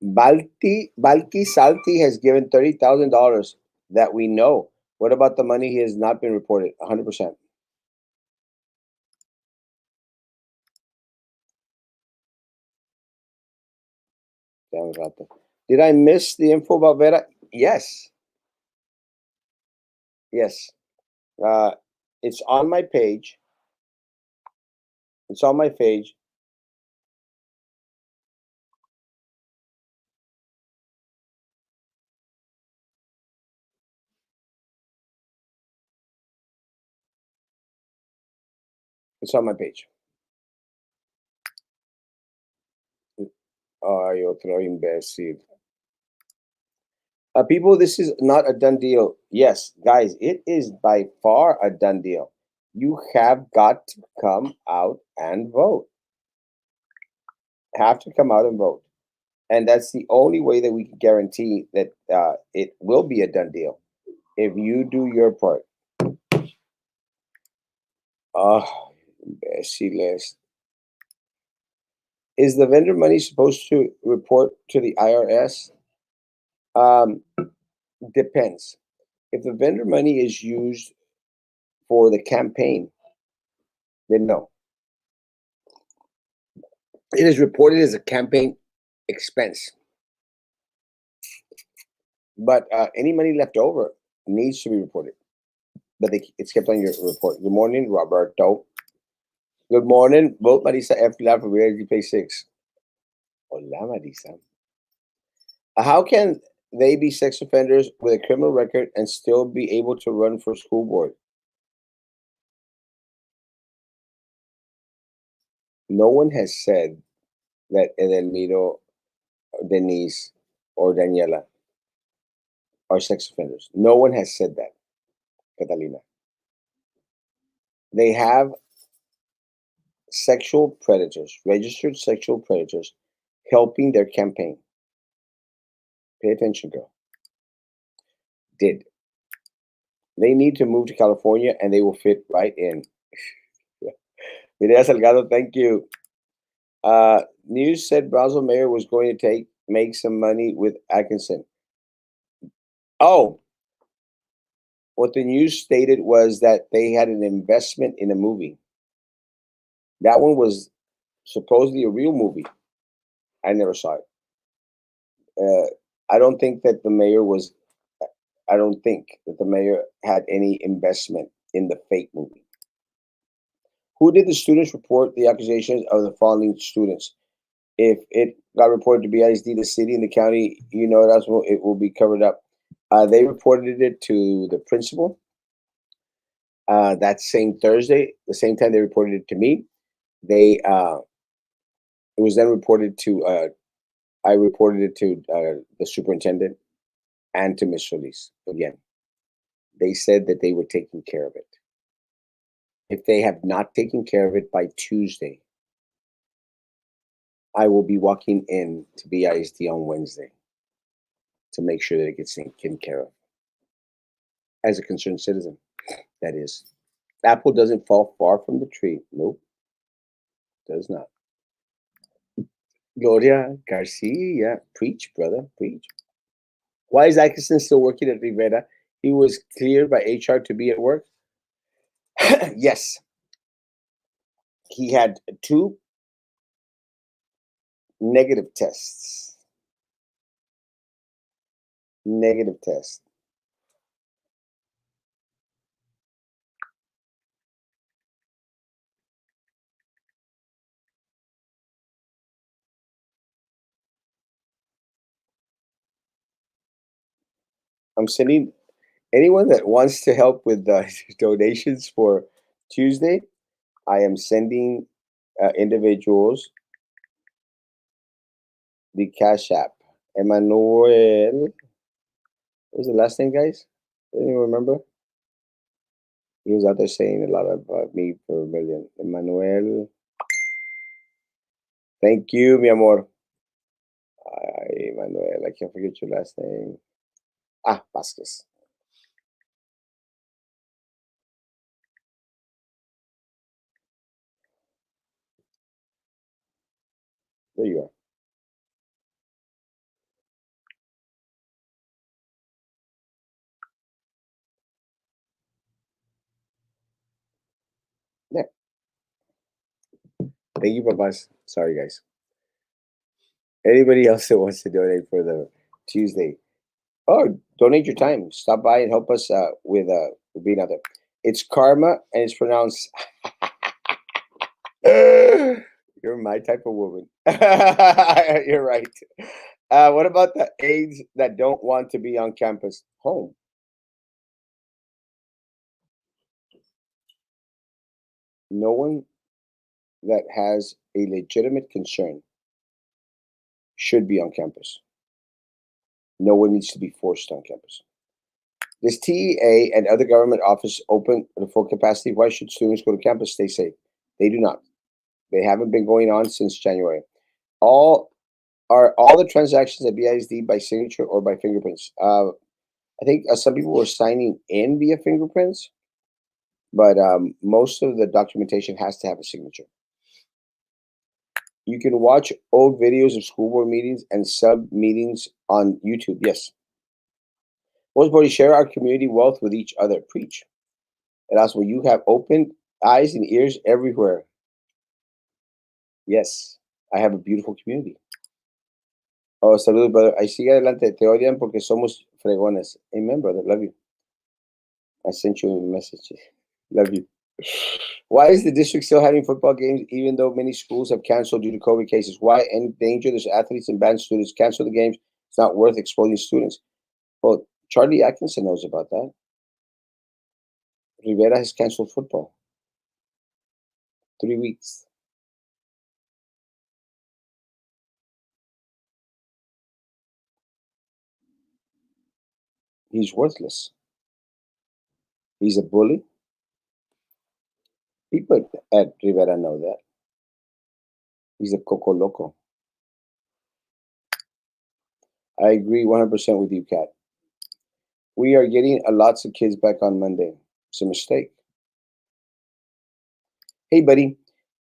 Balki Salti has given $30,000 that we know. What about the money he has not been reported? 100%. Damn rato. Did I miss the info about Vera? Yes. Yes. Uh, it's on my page. It's on my page. It's on my page. Ay, otro imbécil. People, this is not a done deal. Yes, guys, it is by far a done deal. You have got to come out and vote. Have to come out and vote. And that's the only way that we can guarantee that it will be a done deal if you do your part. Oh, imbéciles. Is the vendor money supposed to report to the IRS? Um, depends. If the vendor money is used for the campaign, then no. It is reported as a campaign expense, but any money left over needs to be reported. But it's kept on your report. Good morning, Roberto. Good morning. Vote Marisa F. Pilar for reality pay 6. Hola, Marisa. How can they be sex offenders with a criminal record and still be able to run for school board? No one has said that Edelmiro, Denise, or Daniela are sex offenders. No one has said that, Catalina. They have sexual predators, registered sexual predators, helping their campaign. Pay attention, girl. Did. They need to move to California and they will fit right in. Mireya Salgado, thank you. News said Brazil mayor was going to make some money with Atkinson. Oh, what the news stated was that they had an investment in a movie. That one was supposedly a real movie. I never saw it. I don't think that the mayor was. I don't think that the mayor had any investment in the fake movie. Who did the students report the accusations of the following students? If it got reported to BISD, the city and the county, Erasmo, it will be covered up. They reported it to the principal that same Thursday, the same time they reported it to me. They it was then reported to I reported it to the superintendent and to Miss Solis again. They said that they were taking care of it. If they have not taken care of it by Tuesday, I will be walking in to BISD on Wednesday to make sure that it gets taken care of. As a concerned citizen, that is. Apple doesn't fall far from the tree. Nope, does not. Gloria Garcia, preach, brother, preach. Why is Atkinson still working at Rivera? He was cleared by HR to be at work. Yes, he had 2 negative tests. Negative tests. I'm sending anyone that wants to help with donations for Tuesday. I am sending individuals the Cash App. Emmanuel, what was the last name, guys? I don't even remember. He was out there saying a lot about me for a million. Emmanuel, thank you, mi amor. Ay, Emmanuel, I can't forget your last name. Ah, Vasquez. There you are. Yeah. Thank you, Babas. Sorry, guys. Anybody else that wants to donate for the Tuesday? Oh, donate your time. Stop by and help us with being out there. It's Karma, and it's pronounced. You're my type of woman. You're right. What about the aides that don't want to be on campus? Home. No one that has a legitimate concern should be on campus. No one needs to be forced on campus. Does TEA and other government offices open at a full capacity? Why should students go to campus? Stay safe. They do not. They haven't been going on since January. All all the transactions at BISD by signature or by fingerprints? I think some people were signing in via fingerprints, but most of the documentation has to have a signature. You can watch old videos of school board meetings and sub meetings on YouTube. Yes. Most bodies share our community wealth with each other. Preach. Erasmo, you have opened eyes and ears everywhere. Yes, I have a beautiful community. Oh, saludos, brother. Ahí sigue adelante. Te odian porque somos fregones. Amen, brother. Love you. I sent you a message. Love you. Why is the district still having football games even though many schools have canceled due to COVID cases? Why endanger those athletes and band students? Cancel the games. It's not worth exposing students. Well, Charlie Atkinson knows about that. Rivera has canceled football. 3 weeks. He's worthless. He's a bully. People at Rivera know that. He's a coco loco. I agree 100% with you, Kat. We are getting lots of kids back on Monday. It's a mistake. Hey, buddy,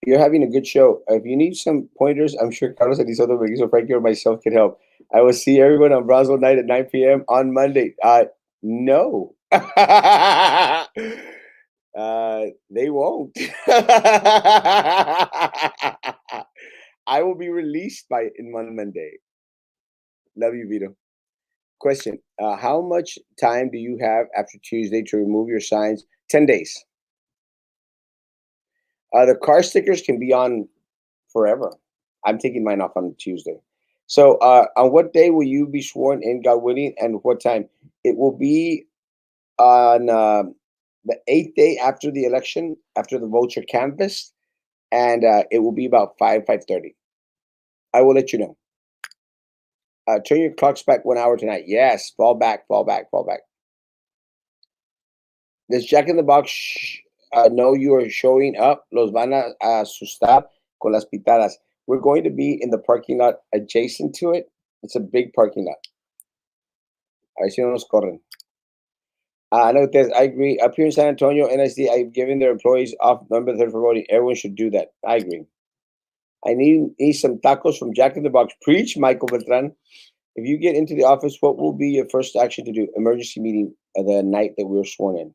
you're having a good show. If you need some pointers, I'm sure Carlos Elizondo, Begiso, Frankie, or myself can help. I will see everyone on Brownsville Night at 9 p.m. on Monday. No. They won't. I will be released by in on Monday. Love you, Vito. Question: how much time do you have after Tuesday to remove your signs? 10 days. The car stickers can be on forever. I'm taking mine off on Tuesday. So, on what day will you be sworn in, God willing, and what time? It will be on the 8th day after the election, after the votes are canvassed, and it will be about 5:30. I will let you know. Turn your clocks back 1 hour tonight. Yes, fall back, fall back, fall back. Does Jack in the Box know you are showing up? Los van a asustar con las pitadas. We're going to be in the parking lot adjacent to it. It's a big parking lot. A ver si no nos corren. No, I agree. Up here in San Antonio, NSD, I've given their employees off November 3rd for voting. Everyone should do that. I agree. I need some tacos from Jack in the Box. Preach, Michael Beltran. If you get into the office, what will be your first action to do? Emergency meeting the night that we were sworn in.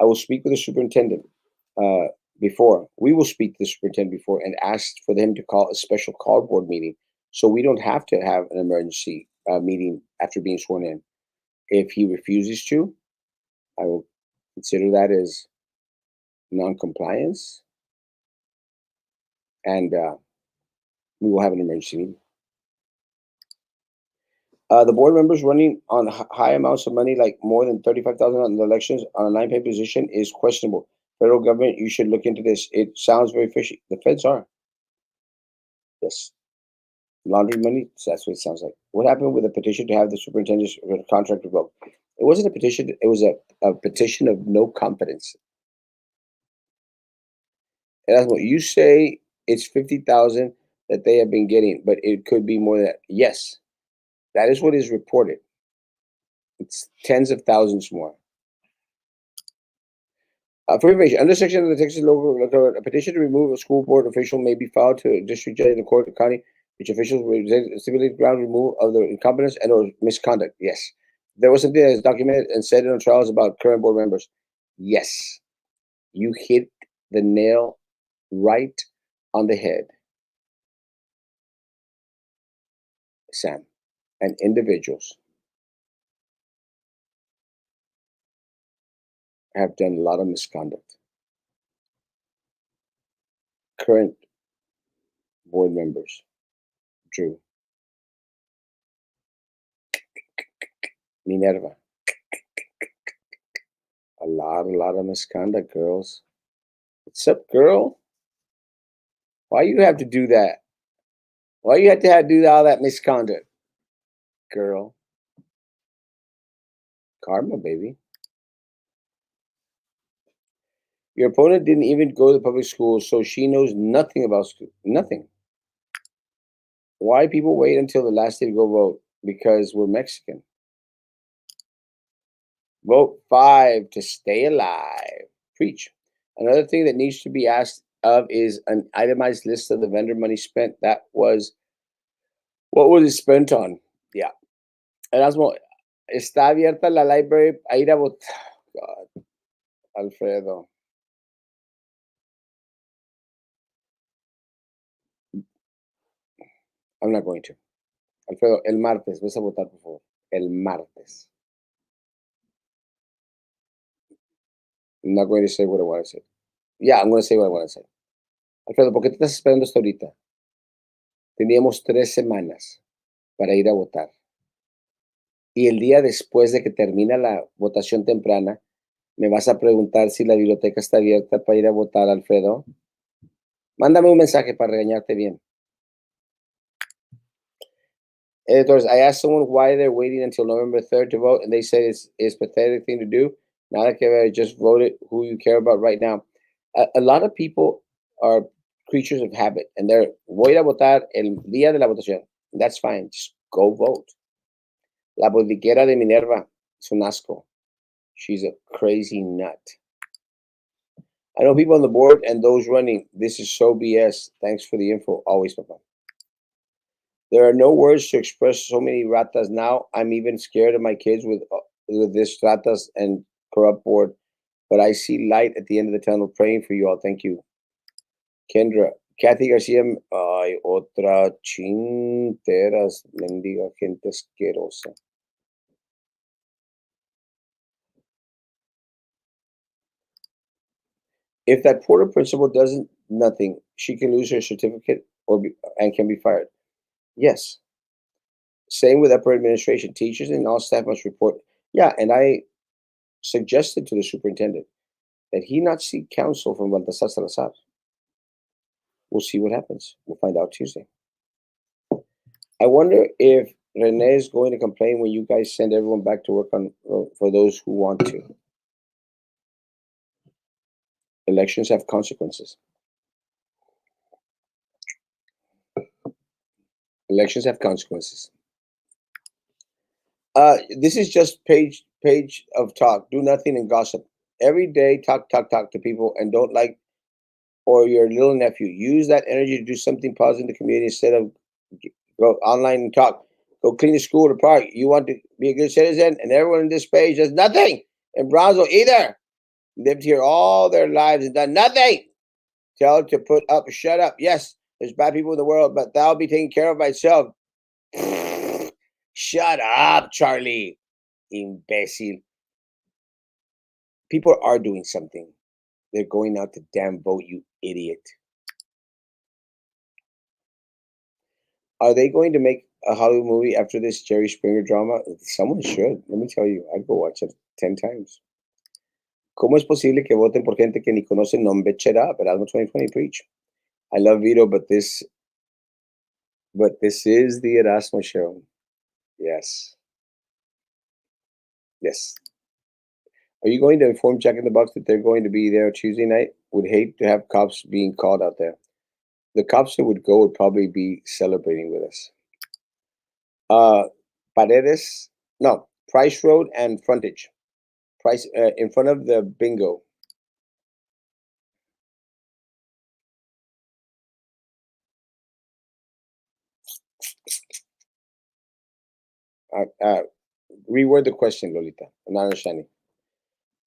I will speak with the superintendent uh, before. We will speak to the superintendent before and ask for them to call a special call board meeting so we don't have to have an emergency meeting after being sworn in. If he refuses to, I will consider that as non-compliance, and we will have an emergency meeting. The board members running on high amounts of money, like more than 35,000 on the elections on a 9-pay position, is questionable. Federal government, you should look into this. It sounds very fishy. The feds are. Yes. Laundering money, that's what it sounds like. What happened with the petition to have the superintendent's contract revoked? It wasn't a petition, it was a petition of no confidence. And that's what you say it's 50,000 that they have been getting, but it could be more than that. Yes, that is what is reported. It's tens of thousands more. For information, under section of the Texas local code, a petition to remove a school board official may be filed to a district judge in the court of county, which officials will stipulate ground removal of the incompetence and or misconduct. Yes. There was something that is documented and said in the trials about current board members. Yes. You hit the nail right on the head, Sam. And individuals have done a lot of misconduct. Current board members, Drew, Minerva, a lot of misconduct, girls. What's up, girl? Why you have to do that? Why you have to do all that misconduct, girl? Karma, baby. Your opponent didn't even go to the public school, so she knows nothing about school. Nothing. Why people wait until the last day to go vote? Because we're Mexican. Vote 5 to stay alive. Preach. Another thing that needs to be asked of is an itemized list of the vendor money spent. That was what was it spent on? Yeah. Erasmo, está abierta la library a ir a votar. God, Alfredo. I'm not going to. Alfredo, el martes, ves a votar, por favor. El martes. I'm not going to say what I want to say. Yeah, I'm going to say what I want to say. Alfredo, ¿por qué te estás esperando hasta ahorita? Teníamos 3 semanas para ir a votar. Y el día después de que termina la votación temprana, me vas a preguntar si la biblioteca está abierta para ir a votar, Alfredo. Mándame un mensaje para regañarte bien. Editors, I asked someone why they're waiting until November 3rd to vote, and they said it's a pathetic thing to do. Nada que ver, just vote it who you care about right now. A lot of people are creatures of habit, and they're voy a votar el día de la votación. That's fine, just go vote. La politiquera de Minerva es un asco. She's a crazy nut. I know people on the board and those running. This is so BS. Thanks for the info. Always, Papa. There are no words to express so many ratas now. I'm even scared of my kids with this ratas and corrupt board. But I see light at the end of the tunnel. Praying for you all. Thank you, Kendra. Kathy Garcia. Ay, otra chinteras. Mendiga gente asquerosa. If that Porter principal doesn't nothing, she can lose her certificate and can be fired. Yes. Same with upper administration. Teachers and all staff must report. Yeah, and I suggested to the superintendent that he not seek counsel from Baltasar Salazar. We'll see what happens. We'll find out Tuesday. I wonder if Rene is going to complain when you guys send everyone back to work on for those who want to. Elections have consequences. Elections have consequences. This is just page of talk. Do nothing and gossip. Every day, talk to people, and don't like or your little nephew. Use that energy to do something positive in the community instead of go online and talk. Go clean the school or the park. You want to be a good citizen, and everyone in this page does nothing. In Brownsville either. Lived here all their lives and done nothing. Tell her to put up, shut up. Yes, there's bad people in the world, but that'll be taken care of by itself. Shut up, Charlie. Imbecile. People are doing something. They're going out to damn vote, you idiot. Are they going to make a Hollywood movie after this Jerry Springer drama? Someone should. Let me tell you, I'd go watch it 10 times. ¿Cómo es posible que voten por gente que ni conocen? No, bitch it up. Erasmo 2020 preach. I love Vito, but this is the Erasmo show. Yes. Yes. Are you going to inform Jack in the Box that they're going to be there Tuesday night? Would hate to have cops being called out there. The cops that would go would probably be celebrating with us. Paredes, no, Price Road and Frontage. Price in front of the bingo. Uh, Reword the question, Lolita. I'm not understanding.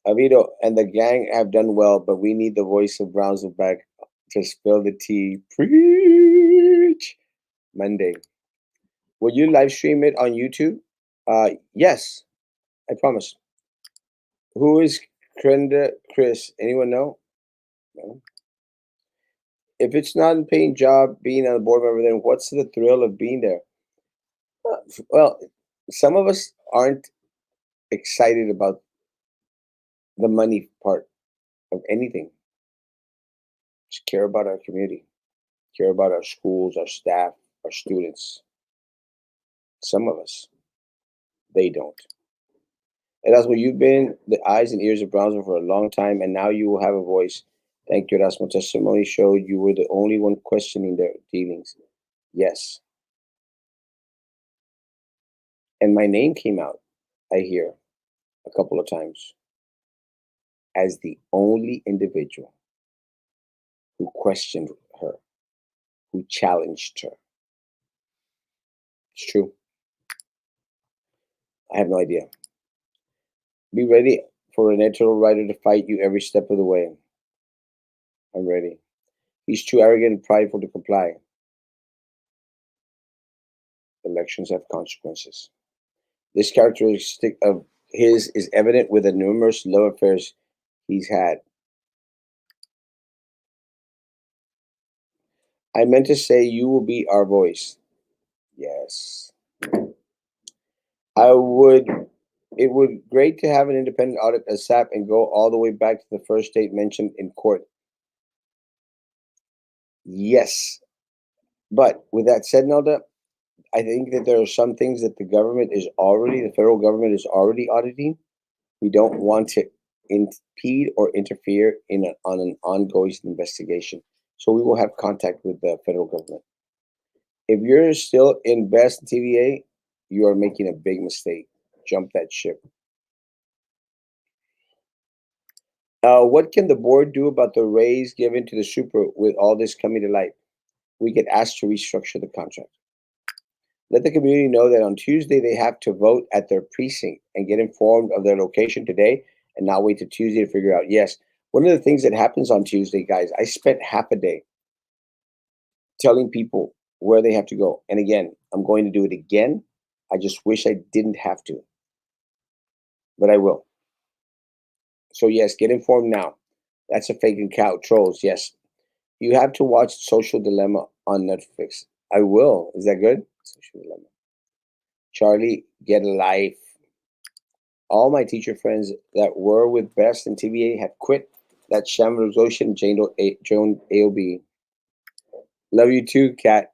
Avito and the gang have done well, but we need the voice of Brownsville back to spill the tea. Preach. Monday. Will you live stream it on YouTube? Yes, I promise. Who is Krenda Chris? Anyone know? No. If it's not a paying job being on a board member, then what's the thrill of being there? Well, some of us aren't excited about the money part of anything. Just care about our community. care about our schools, our staff, our students. Some of us, they don't. Erasmo, you've been the eyes and ears of Brownsville for a long time, and now you will have a voice. Thank you, Erasmo. Testimony showed you were the only one questioning their dealings. Yes. And my name came out, I hear, a couple of times as the only individual who questioned her, who challenged her. It's true. I have no idea. Be ready for an eternal rider to fight you every step of the way. I'm ready. He's too arrogant and prideful to comply. Elections have consequences. This characteristic of his is evident with the numerous love affairs he's had. I meant to say you will be our voice. Yes. I would it would great to have an independent audit ASAP and go all the way back to the first date mentioned in court. Yes. But with that said, Nelda, I think that there are some things that the federal government is already auditing. We don't want to impede or interfere on an ongoing investigation. So we will have contact with the federal government. If you're still in Best TVA, you are making a big mistake. Jump that ship. What can the board do about the raise given to the super with all this coming to light? We get asked to restructure the contract. Let the community know that on Tuesday they have to vote at their precinct and get informed of their location today and not wait till Tuesday to figure out. Yes, one of the things that happens on Tuesday, guys, I spent half a day telling people where they have to go. And again, I'm going to do it again. I just wish I didn't have to, but I will. So, yes, get informed now. That's a fake account, trolls. Yes, you have to watch Social Dilemma on Netflix. I will. Is that good? Social Dilemma. Charlie, get a life. All my teacher friends that were with Best and TVA have quit that Shamrock Ocean Joan AOB. Love you too, Kat.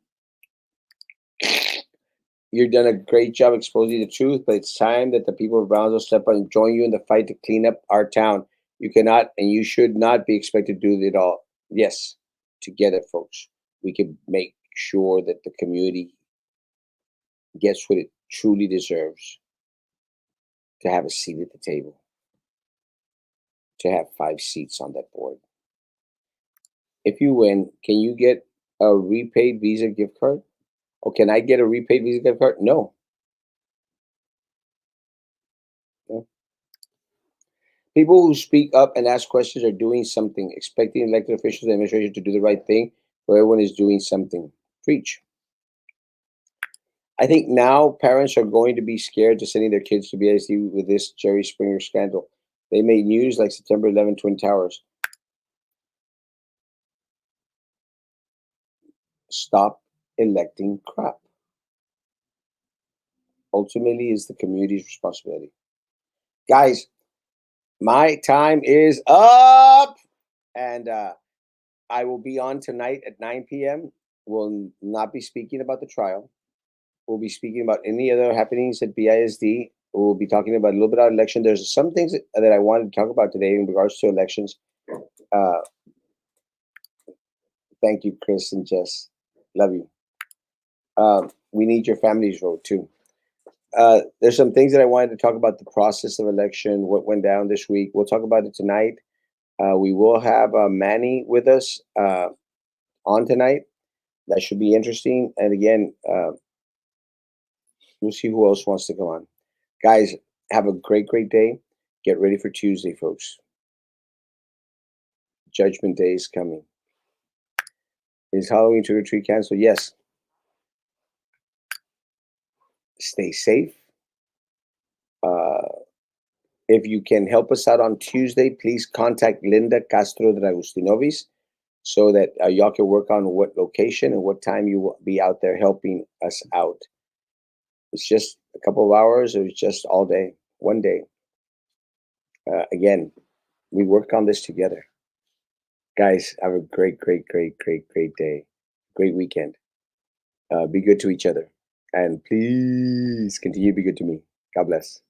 You've done a great job exposing the truth, but it's time that the people of Brownsville step up and join you in the fight to clean up our town. You cannot and you should not be expected to do it all. Yes, together, folks, we can make sure that the community gets what it truly deserves to have a seat at the table, to have 5 seats on that board. If you win, can you get a repaid Visa gift card? Oh, can I get a repaid Visa gift card? No. No. People who speak up and ask questions are doing something, expecting elected officials and administration to do the right thing, where everyone is doing something. Preach. I think now parents are going to be scared to sending their kids to BISD with this Jerry Springer scandal. They made news like September 11 Twin Towers. Stop electing crap. Ultimately, is the community's responsibility. Guys, my time is up, and I will be on tonight at 9 p.m. We'll not be speaking about the trial. We'll be speaking about any other happenings at BISD. We'll be talking about a little bit about election. There's some things that I wanted to talk about today in regards to elections. Uh, thank you, Chris and Jess. Love you. We need your family's vote too. There's some things that I wanted to talk about the process of election, what went down this week. We'll talk about it tonight. We will have Manny with us on tonight. That should be interesting. And again, we'll see who else wants to come on. Guys, have a great, great day. Get ready for Tuesday, folks. Judgment Day is coming. Is Halloween trick or treat canceled? Yes. Stay safe. If you can help us out on Tuesday, please contact Linda Castro Dragustinovis so that y'all can work on what location and what time you will be out there helping us out. It's just a couple of hours or it's just all day, one day. Again, we work on this together. Guys, have a great, great, great, great, great day. great weekend. Be good to each other. And please continue to be good to me. God bless.